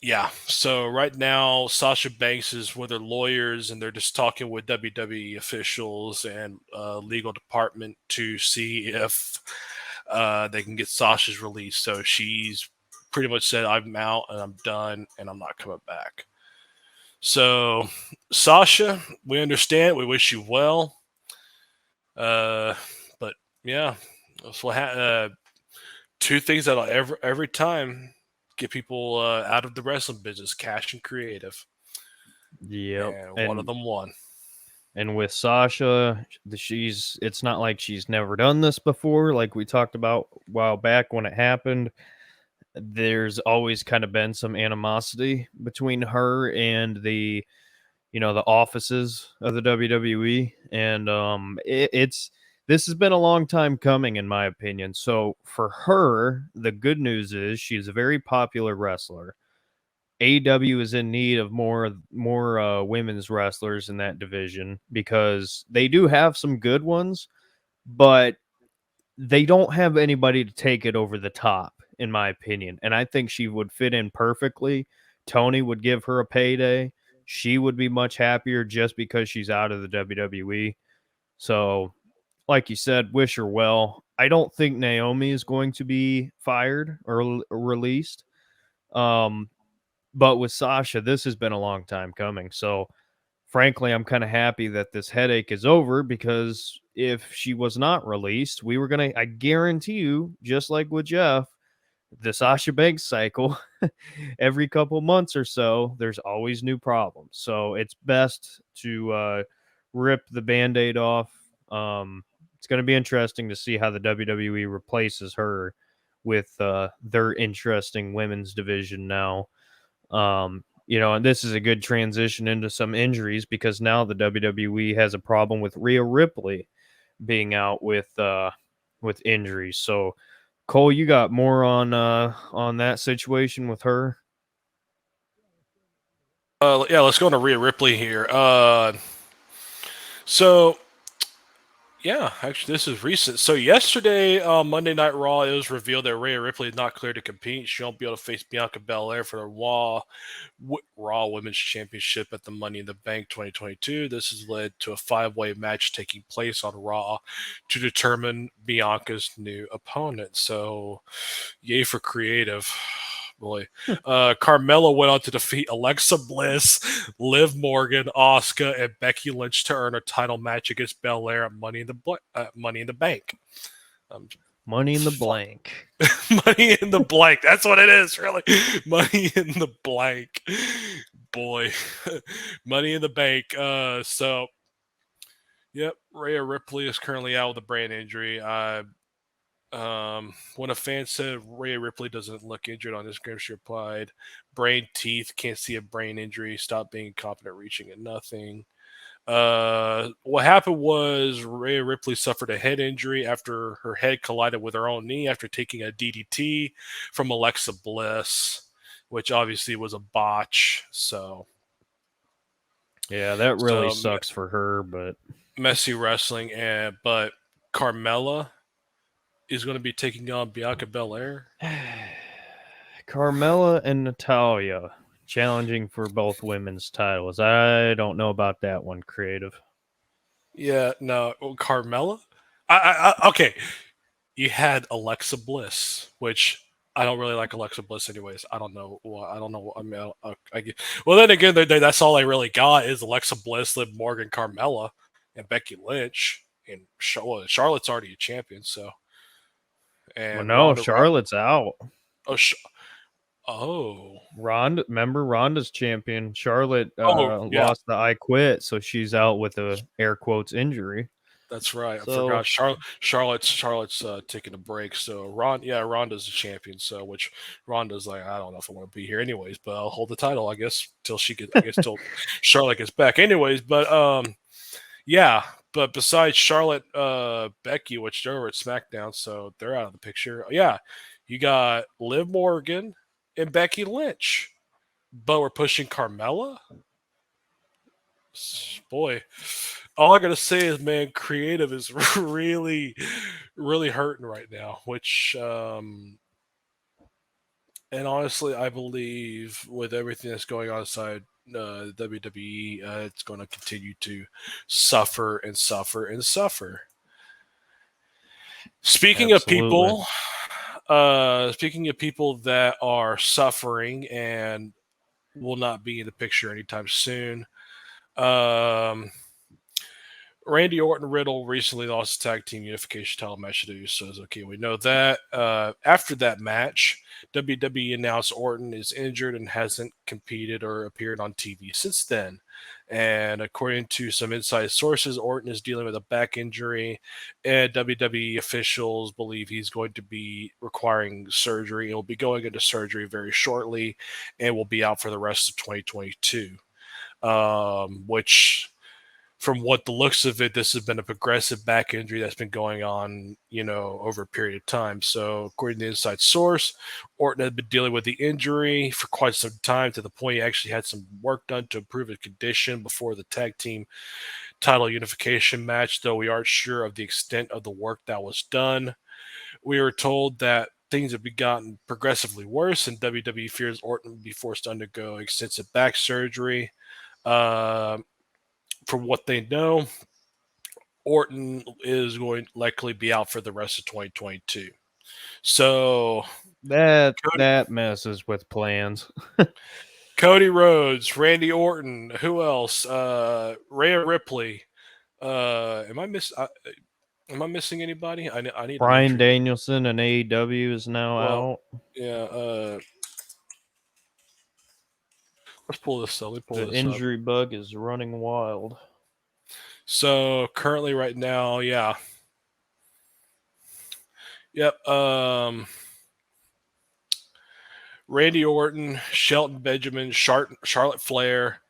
Yeah. So right now, Sasha Banks is with her lawyers, and they're just talking with WWE officials and legal department to see if they can get Sasha's release. So she's pretty much said, "I'm out and I'm done and I'm not coming back." So Sasha, we understand. We wish you well. But yeah, that's what two things that'll every time get people out of the wrestling business: cash and creative. yep. And one of them won. And with Sasha, it's not like she's never done this before, like we talked about a while back when it happened. There's always kind of been some animosity between her and the offices of the WWE, and this has been a long time coming, in my opinion. So for her, the good news is she's a very popular wrestler. AEW is in need of more women's wrestlers in that division because they do have some good ones, but they don't have anybody to take it over the top, in my opinion. And I think she would fit in perfectly. Tony would give her a payday. She would be much happier just because she's out of the WWE. So, like you said, wish her well. I don't think Naomi is going to be fired or released. But with Sasha, this has been a long time coming. So, frankly, I'm kind of happy that this headache is over because if she was not released, we were going to, I guarantee you, just like with Jeff, the Sasha Banks cycle, every couple months or so, there's always new problems. So it's best to rip the Band-Aid off it's going to be interesting to see how the WWE replaces her with their interesting women's division now. And this is a good transition into some injuries because now the WWE has a problem with Rhea Ripley being out with injuries. So, Cole, you got more on that situation with her? Yeah, let's go into Rhea Ripley here. So yeah, actually, this is recent. So yesterday, Monday Night Raw, it was revealed that Rhea Ripley is not cleared to compete. She won't be able to face Bianca Belair for the Raw Women's Championship at the Money in the Bank 2022. This has led to a five-way match taking place on Raw to determine Bianca's new opponent. So, yay for creative. Boy. Carmella went on to defeat Alexa Bliss, Liv Morgan, Asuka, and Becky Lynch to earn a title match against Belair at Money in the Bank. Money in the blank. Money in the blank. That's what it is, really. Money in the blank. Boy. Money in the bank. Yep, Rhea Ripley is currently out with a brain injury. When a fan said Rhea Ripley doesn't look injured on Instagram, she replied, "Brain teeth, can't see a brain injury. Stop being confident, reaching at nothing." What happened was Rhea Ripley suffered a head injury after her head collided with her own knee after taking a DDT from Alexa Bliss, which obviously was a botch. Yeah, that really So sucks for her, but messy wrestling. But Carmella is going to be taking on Bianca Belair. Carmella and Natalia challenging for both women's titles. I don't know about that one, creative. Yeah, no, Carmella. Okay. You had Alexa Bliss, which I don't really like Alexa Bliss, anyways. I don't know why. I don't know. I mean, well, then again, that's all I really got is Alexa Bliss, Liv Morgan, Carmella, and Becky Lynch, and Charlotte's already a champion, so Well, and no, Ronda Rousey. Charlotte's out. Oh, oh, Ronda, remember Ronda's champion. Charlotte oh, yeah. lost the I Quit, so she's out with a air quotes injury. That's right. I So forgot. Charlotte's taking a break. So Ronda's the champion. So which Ronda's like, I don't know if I want to be here anyways, but I'll hold the title, I guess, till Charlotte gets back. Anyways, but yeah. But besides Charlotte, Becky, which they're at SmackDown, so they're out of the picture. Yeah, you got Liv Morgan and Becky Lynch, but we're pushing Carmella. Boy, all I gotta say is, man, creative is really, really hurting right now. And honestly, I believe with everything that's going on inside WWE, it's going to continue to suffer and suffer and suffer. Speaking of absolutely. people, speaking of people that are suffering and will not be in the picture anytime soon. Um, Randy Orton Riddle recently lost his tag team unification title match to the Usos. Okay, we know that. After that match, WWE announced Orton is injured and hasn't competed or appeared on TV since then. And according to some inside sources, Orton is dealing with a back injury, and WWE officials believe he's going to be requiring surgery. He'll be going into surgery very shortly and will be out for the rest of 2022. Which from what the looks of it, this has been a progressive back injury that's been going on, over a period of time. So, according to the inside source, Orton had been dealing with the injury for quite some time to the point he actually had some work done to improve his condition before the tag team title unification match, though we aren't sure of the extent of the work that was done. We were told that things have gotten progressively worse, and WWE fears Orton will be forced to undergo extensive back surgery. Uh, from what they know, Orton is going to likely be out for the rest of 2022. So That Cody, that messes with plans. Cody Rhodes, Randy Orton, who else? Rhea Ripley. Am I missing anybody? I need to make Brian sure. Danielson and AEW is now Well, out. yeah. Let's pull this up. Let me pull The this up. injury bug is running wild. So currently, right now, yeah. Yep. Randy Orton, Shelton Benjamin, Charlotte Flair,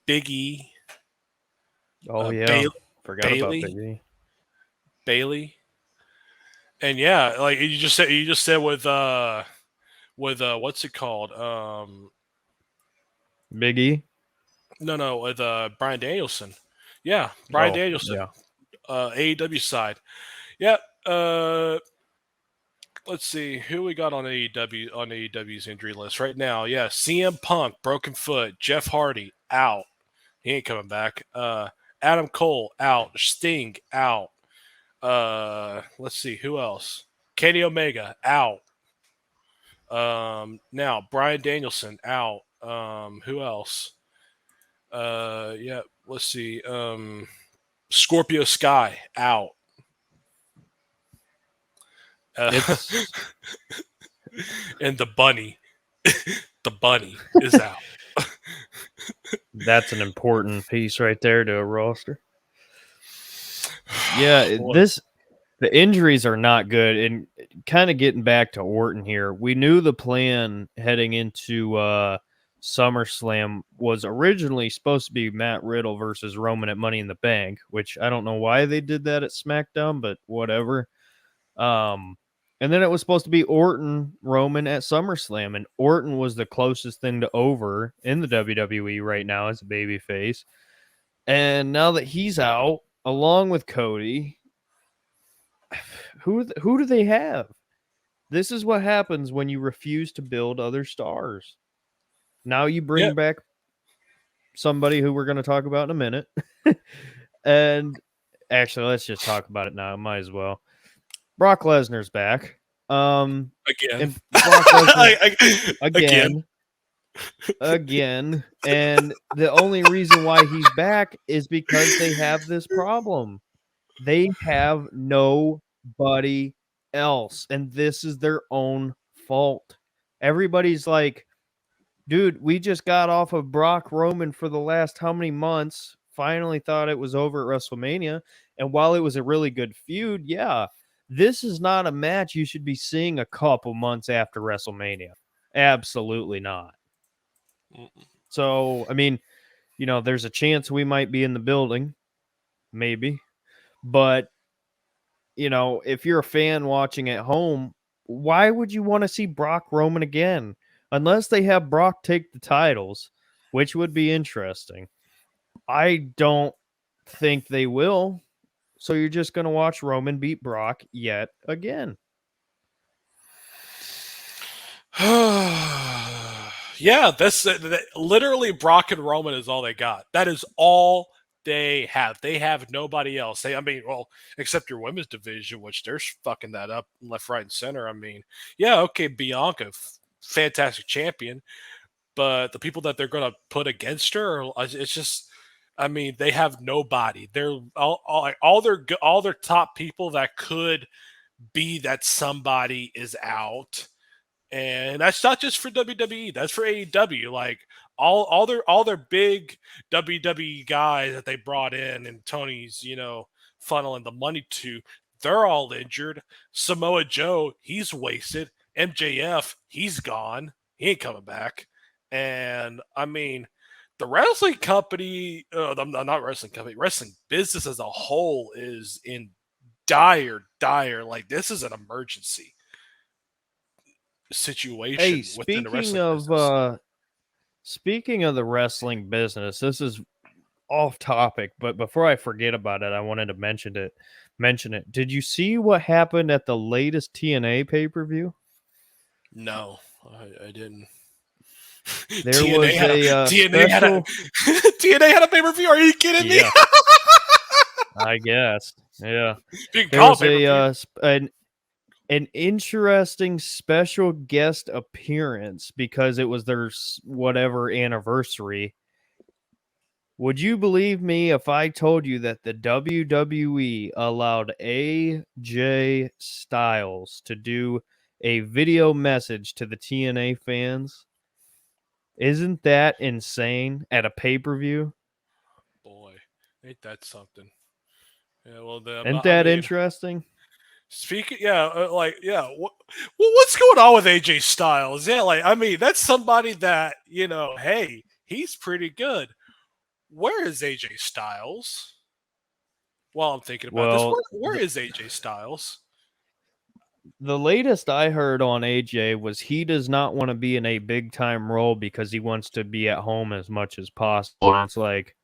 Big E, Oh yeah, Bailey, forgot about Bailey, Biggie. Bailey, and yeah, like you just said with what's it called? Biggie. No, with Brian Danielson. Yeah, Brian Oh Danielson, yeah. AEW side. Yeah. Uh, let's see who we got on AEW's injury list right now. Yeah, CM Punk, broken foot. Jeff Hardy out. He ain't coming back. Adam Cole out. Sting out. Let's see who else. Kenny Omega out. Now Brian Danielson out. Who else? Yeah, let's see. Scorpio Sky out. Uh, It's and the bunny is out. that's an important piece right there to a roster. Yeah, Boy. this the injuries are not good. And kind of getting back to Orton here, we knew the plan heading into SummerSlam was originally supposed to be Matt Riddle versus Roman at Money in the Bank, which I don't know why they did that at SmackDown, but whatever. And then it was supposed to be Orton Roman at SummerSlam, and Orton was the closest thing to over in the WWE right now as a babyface. And now that he's out, along with Cody, who do they have? This is what happens when you refuse to build other stars. Now you Yeah, bring back somebody who we're going to talk about in a minute. And actually, let's just talk about it now. Might as well. Brock Lesnar's back. again. And Brock Lesnar Again. again, again. And the only reason why he's back is because they have this problem. They have nobody else, and this is their own fault. Everybody's like, dude, we just got off of Brock Roman for the last how many months? Finally thought it was over at WrestleMania. And while it was a really good feud, yeah, this is not a match you should be seeing a couple months after WrestleMania. Absolutely not. So, I mean, there's a chance we might be in the building, maybe. But, if you're a fan watching at home, why would you want to see Brock Roman again? Unless they have Brock take the titles, which would be interesting. I don't think they will. So you're just going to watch Roman beat Brock yet again. Yeah, literally Brock and Roman is all they got. That is all they have. They have nobody else. I mean, well, except your women's division, which they're fucking that up left, right, and center. I mean, yeah, okay, Bianca, fantastic champion, but the people that they're going to put against her, it's just. I mean, they have nobody. They're all their top people that could be that somebody is out, and that's not just for WWE. That's for AEW. Like all their big WWE guys that they brought in, and Tony's funneling the money to. They're all injured. Samoa Joe, he's wasted. MJF, he's gone. He ain't coming back. And I mean, the wrestling company, not wrestling company, wrestling business as a whole is in dire. Like this is an emergency Hey, situation within the wrestling business. speaking of the wrestling business, this is off topic, but before I forget about it, I wanted to mention it. Did you see what happened at the latest TNA pay-per-view? No, I didn't. There TNA was had a a TNA had a special, TNA had a pay per view. Are you kidding me? yeah, I guess. Yeah. Being There called was pay per view. an interesting special guest appearance because it was their whatever anniversary. Would you believe me if I told you that the WWE allowed AJ Styles to do a video message to the TNA fans? Isn't that insane at a pay-per-view? Boy, ain't that something? Yeah, well, Isn't that interesting? Speaking, yeah, what's going on with AJ Styles? Yeah, like I mean, that's somebody that hey, he's pretty good. Where is AJ Styles? While I'm thinking about this, Well, where is AJ Styles? the latest I heard on AJ was he does not want to be in a big time role because he wants to be at home as much as possible. And it's like,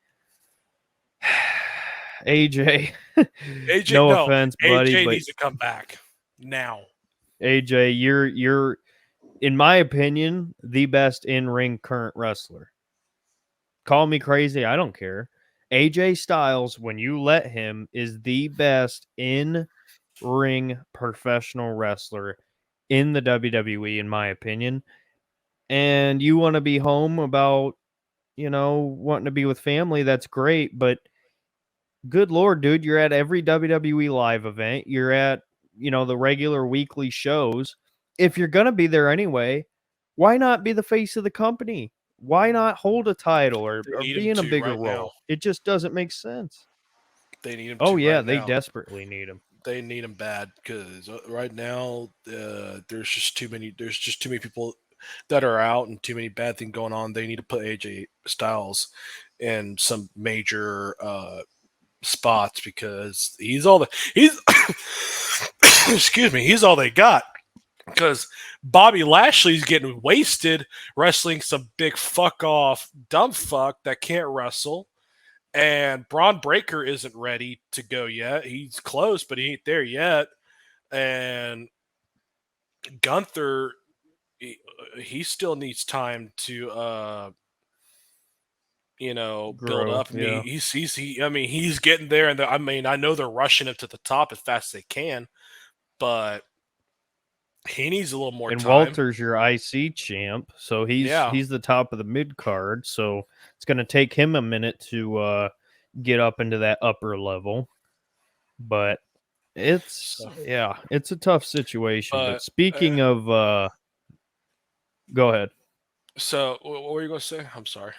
AJ, AJ, no no, offense, buddy, AJ but needs to come back now. AJ, you're in my opinion the best in ring current wrestler. Call me crazy, I don't care. AJ Styles, when you let him, is the best in ring professional wrestler in the WWE, in my opinion. And you want to be home about, wanting to be with family, that's great. But good Lord, dude, you're at every WWE live event. You're at, the regular weekly shows. If you're going to be there anyway, why not be the face of the company? Why not hold a title They or need be him in a to bigger right now. role? It just doesn't make sense. They need him Oh, to yeah, right they now. desperately need him. They need him bad because right now there's just too many. There's just too many people that are out and too many bad things going on. They need to put AJ Styles in some major spots because he's excuse me, he's all they got. Because Bobby Lashley's getting wasted wrestling some big fuck off dumb fuck that can't wrestle, and Braun Breaker isn't ready to go yet. He's close, but he ain't there yet. And Gunther, he still needs time to build Grow, up. I mean, yeah. he's getting there, and I mean, I know they're rushing him to the top as fast as they can, but he needs a little more And time. Walter's your IC champ, so he's Yeah. he's the top of the mid card. So it's going to take him a minute to get up into that upper level. But So, it's a tough situation. But but speaking of, go ahead. so what were you going to say? I'm sorry.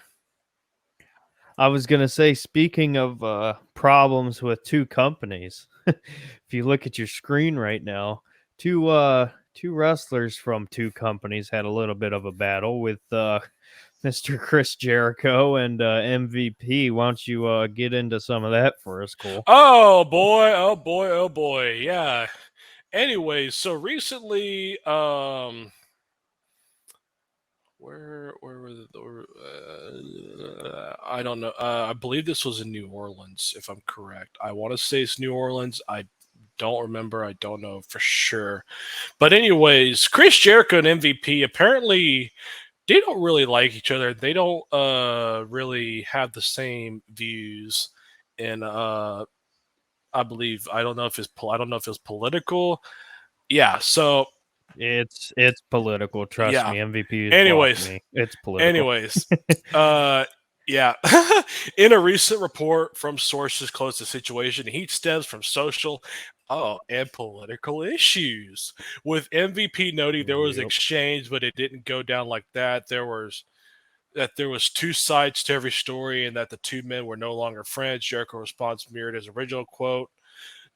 I was gonna say, speaking of problems with two companies, if you look at your screen right now, two wrestlers from two companies had a little bit of a battle with Mr. Chris Jericho and MVP. Why don't you get into some of that for us, Cole? Oh boy! Oh boy! Oh boy! Yeah. Anyways, so recently, where were I don't know. I believe this was in New Orleans, if I'm correct. I want to say it's New Orleans. I don't remember. I don't know for sure. But anyways, Chris Jericho and MVP apparently they don't really like each other. They don't really have the same views. And I don't know if it's political. Yeah. So It's political. Trust yeah. me, MVP has blocked Anyways, me. It's political. Anyways, yeah. In a recent report from sources close to the situation, heat stems from social, and political issues. With MVP noting there was Yep. exchange, but it didn't go down like that. There was two sides to every story, and that the two men were no longer friends. Jericho response mirrored his original quote.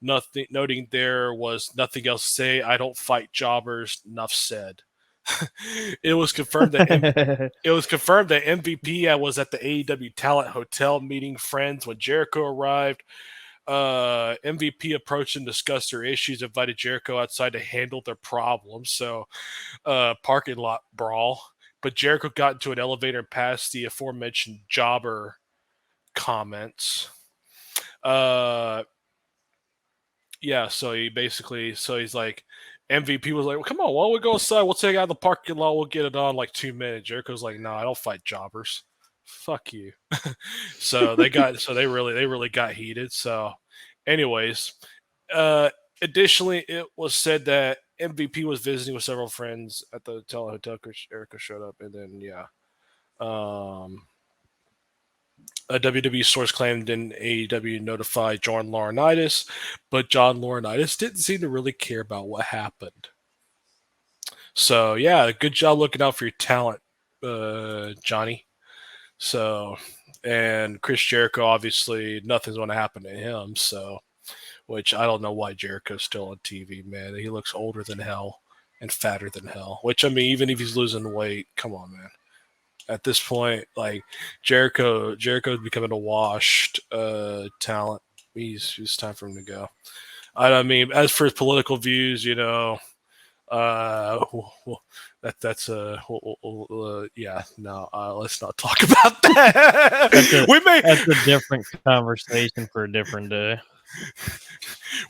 Nothing, noting there was nothing else to say. I don't fight jobbers. Enough said. It was confirmed that it was confirmed that MVP was at the AEW Talent Hotel meeting friends when Jericho arrived. MVP approached and discussed their issues, invited Jericho outside to handle their problems. So, parking lot brawl. But Jericho got into an elevator and passed the aforementioned jobber comments. Uh, yeah, so he's like, MVP was like, well, come on, why don't we go inside? We'll take out the parking lot. We'll get it on like 2 minutes. Jericho's like, no, I don't fight jobbers. Fuck you. So they really got heated. So, anyways, uh, additionally, it was said that MVP was visiting with several friends at the hotel. Erica showed up, and then yeah, um, a WWE source claimed in AEW notified John Laurinaitis, but John Laurinaitis didn't seem to really care about what happened. So yeah, good job looking out for your talent, Johnny. So, and Chris Jericho, obviously, nothing's going to happen to him. So which I don't know why Jericho's still on TV, man. He looks older than hell and fatter than hell. Which I mean, even if he's losing weight, come on, man. At this point, like Jericho's becoming a washed talent. It's time for him to go. I mean, as for his political views, uh, that's yeah. No, let's not talk about That's that. a that's a different conversation for a different day.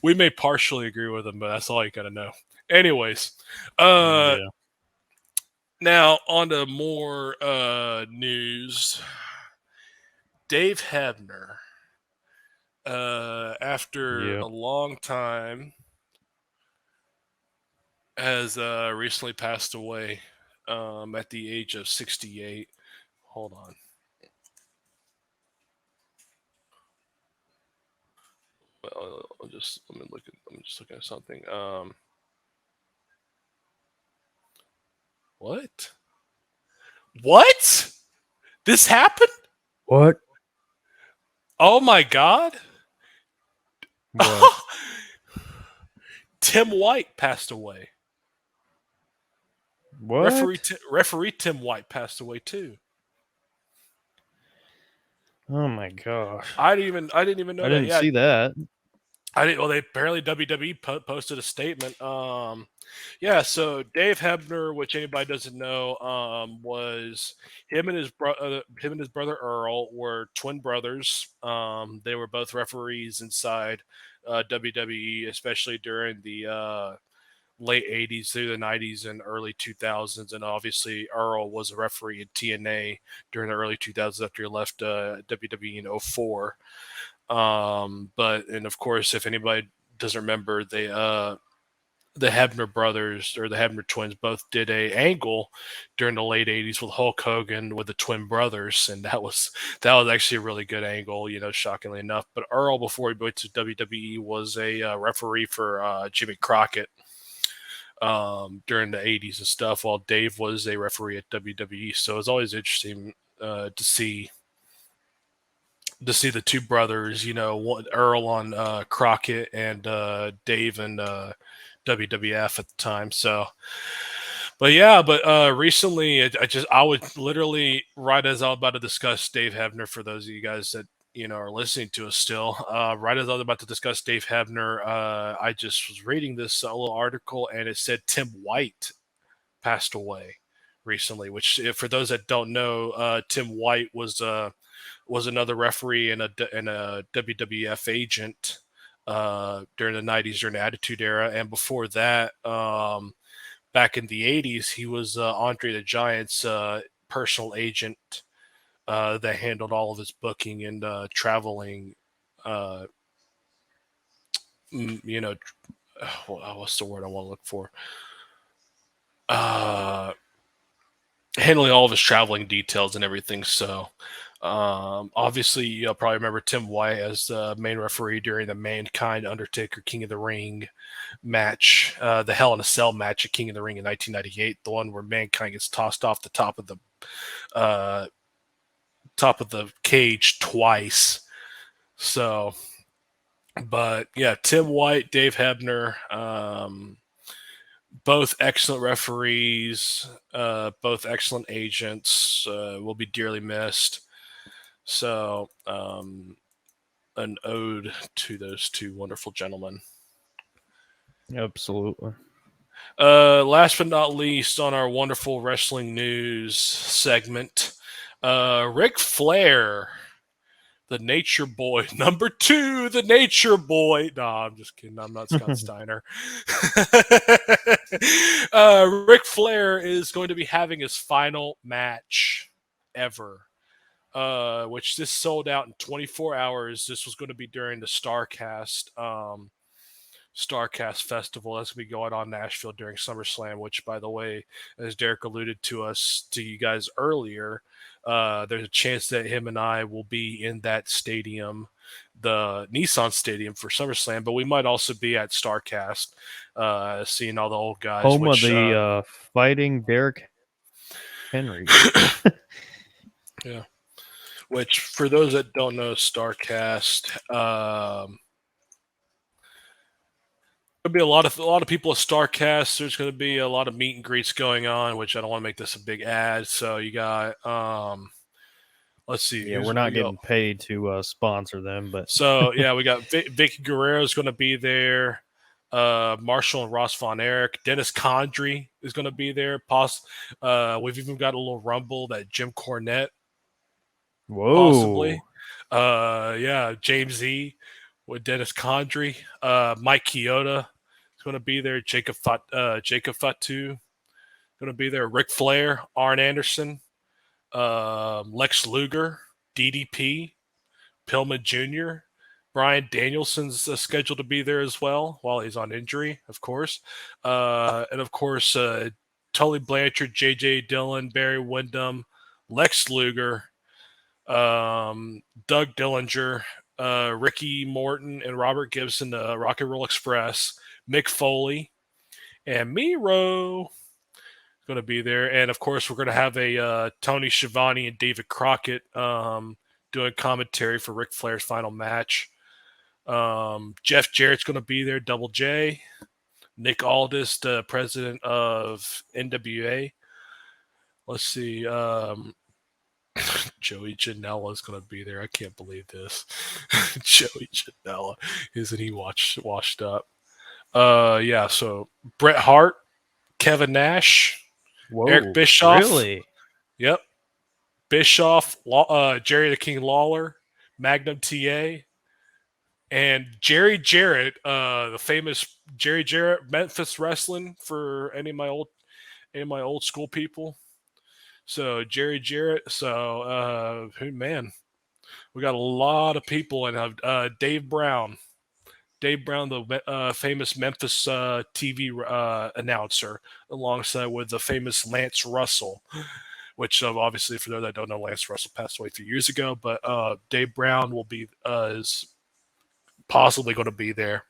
We may partially agree with him, but that's all you gotta know. Anyways, uh, Yeah. now on to more news. Dave Hebner, after Yeah. a long time, has recently passed away at the age of 68. Hold on. Well, let me just look at something. What? What? This happened? What? Oh my god! What? Tim White passed away. Referee What? referee Tim White passed away too. Oh my gosh. I didn't even I know that. didn't Yeah, see that. I didn't. Well, they apparently WWE posted a statement. Yeah. So Dave Hebner, which anybody doesn't know, was him and his brother Earl were twin brothers. They were both referees inside WWE, especially during the late '80s through the '90s and early 2000s. And obviously, Earl was a referee in TNA during the early 2000s after he left WWE in '04. But and of course, if anybody doesn't remember, the Hebner brothers or the Hebner twins both did a angle during the late '80s with Hulk Hogan with the twin brothers, and that was actually a really good angle, shockingly enough. But Earl, before he went to WWE, was a referee for Jimmy Crockett during the '80s and stuff, while Dave was a referee at WWE. So it's always interesting to see the two brothers, Earl on Crockett and Dave and WWF at the time. So, but yeah, but recently, I would literally right as I was about to discuss Dave Hebner for those of you guys that are listening to us still. Right as I was about to discuss Dave Hebner, I just was reading this little article and it said Tim White passed away recently. Which, for those that don't know, Tim White was another referee and a WWF agent during the '90s during the Attitude Era, and before that, back in the '80s, he was Andre the Giant's personal agent that handled all of his booking and traveling. Uh, you know, what's the word I want to look for? Uh, Handling all of his traveling details and everything. So, obviously, you'll probably remember Tim White as the main referee during the Mankind Undertaker King of the Ring match, the Hell in a Cell match at King of the Ring in 1998, the one where Mankind gets tossed off the uh, top of the cage twice. So, but yeah, Tim White, Dave Hebner, both excellent referees, both excellent agents, will be dearly missed. So, an ode to those two wonderful gentlemen. Absolutely. Last but not least, on our wonderful wrestling news segment, Ric Flair, the Nature Boy, number two, the Nature Boy. No, I'm just kidding. I'm not Scott Steiner. Ric Flair is going to be having his final match ever, which this sold out in 24 hours. This was going to be during the Starcast Festival. That's going to be going on in Nashville during SummerSlam, which, by the way, as Derek alluded to you guys earlier, there's a chance that him and I will be in that stadium, the Nissan Stadium for SummerSlam, but we might also be at Starcast, seeing all the old guys. Home of the fighting Derrick Henry. Yeah. Which, for those that don't know, Starcast, There'll be a lot of people at Starcast. There's going to be a lot of meet and greets going on, which I don't want to make this a big ad. So you got let's see Yeah, who's we're we not go. getting paid to sponsor them, but So yeah, we got Vicky Guerrero is going to be there. Marshall and Ross Von Erich. Dennis Condrey is going to be there. We've even got a little rumble that Jim Cornette possibly. whoa, Yeah, James E with Dennis Condrey. Mike Chioda is going to be there. Jacob Fatu going to be there. Ric Flair, Arn Anderson, Lex Luger, DDP, Pillman Jr. Brian Danielson's scheduled to be there as well while he's on injury, of course. And of course, Tully Blanchard, J.J. Dillon, Barry Windham, Lex Luger, Doug Dillinger, Ricky Morton, and Robert Gibson, Rock and Roll Express, Mick Foley, and Miro going to be there. And of course, we're going to have a Tony Schiavone and David Crockett doing commentary for Ric Flair's final match. Jeff Jarrett's going to be there, Double J. Nick Aldis, the president of NWA. Let's see. Joey Janela is going to be there. I can't believe this. Joey Janela. Isn't he washed up? Yeah, so Bret Hart, Kevin Nash, whoa, Eric Bischoff. really? Yep. Bischoff, Jerry the King Lawler, Magnum TA, and Jerry Jarrett, the famous Jerry Jarrett, Memphis Wrestling for any of my old school people. So Jerry Jarrett. So man, we got a lot of people, and Dave Brown. Dave Brown, the famous Memphis TV announcer, alongside with the famous Lance Russell, which obviously for those that don't know, Lance Russell passed away a few years ago, but Dave Brown will be is possibly going to be there.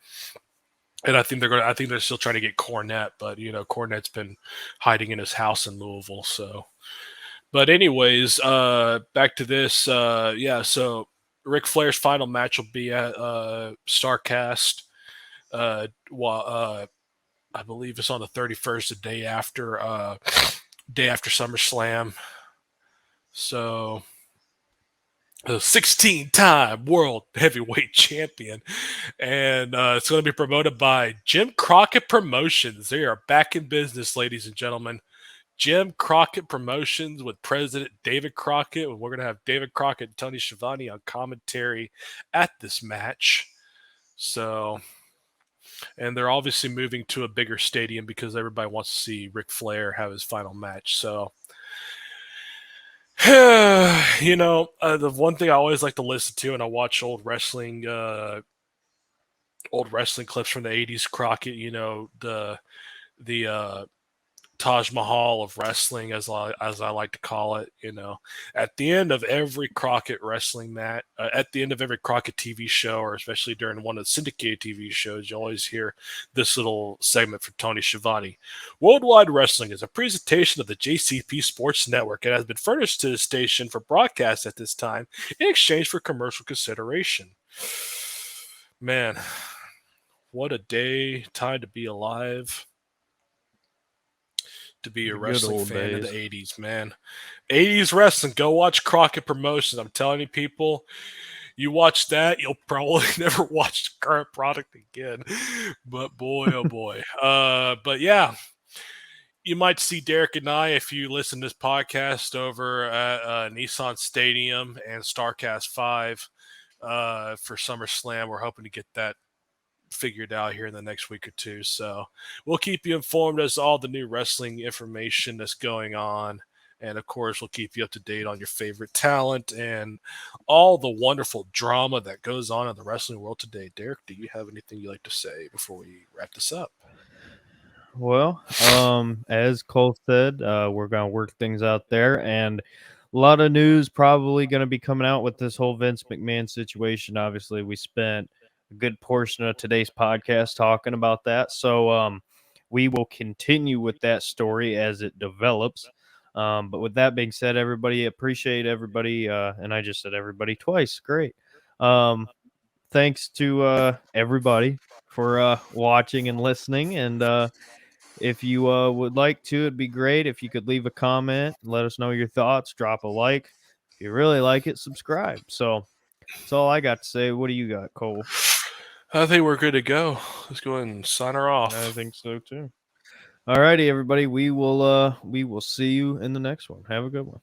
And I think they're still trying to get Cornette, but Cornette's been hiding in his house in Louisville. So, but anyways, back to this. Yeah, so Ric Flair's final match will be at Starcast. While I believe it's on the 31st, the day after SummerSlam. So, the 16-time world heavyweight champion, and it's going to be promoted by Jim Crockett Promotions. They are back in business, ladies and gentlemen. Jim Crockett Promotions with President David Crockett. We're going to have David Crockett and Tony Schiavone on commentary at this match. So, and they're obviously moving to a bigger stadium because everybody wants to see Ric Flair have his final match. So, the one thing I always like to listen to, and I watch old wrestling clips from the '80s. Crockett, the Taj Mahal of wrestling, as I like to call it. At the end of every Crockett wrestling match, at the end of every Crockett TV show, or especially during one of the syndicated TV shows, you always hear this little segment from Tony Schiavone. Worldwide Wrestling is a presentation of the JCP Sports Network and has been furnished to the station for broadcast at this time in exchange for commercial consideration. Man, what a time to be alive. To be a wrestling fan days. of the 80s, man. 80s wrestling. Go watch Crockett Promotions. I'm telling you, people, you watch that, you'll probably never watch the current product again. But boy, oh boy. But yeah, you might see Derek and I, if you listen to this podcast, over at Nissan Stadium and Starcast 5 for SummerSlam. We're hoping to get that figured out here in the next week or two. So we'll keep you informed as to all the new wrestling information that's going on. And of course, we'll keep you up to date on your favorite talent and all the wonderful drama that goes on in the wrestling world today. Derek, do you have anything you'd like to say before we wrap this up? Well, as Cole said, we're gonna work things out there, and a lot of news probably gonna be coming out with this whole Vince McMahon situation. Obviously, we spent a good portion of today's podcast talking about that, so we will continue with that story as it develops. But with that being said, everybody appreciate everybody, and I just said everybody twice. Great. Thanks to everybody for watching and listening. And if you would like to, it'd be great if you could leave a comment, let us know your thoughts, drop a like. If you really like it, subscribe. So that's all I got to say. What do you got, Cole? I think we're good to go. Let's go ahead and sign her off. I think so too. All righty, everybody. We will see you in the next one. Have a good one.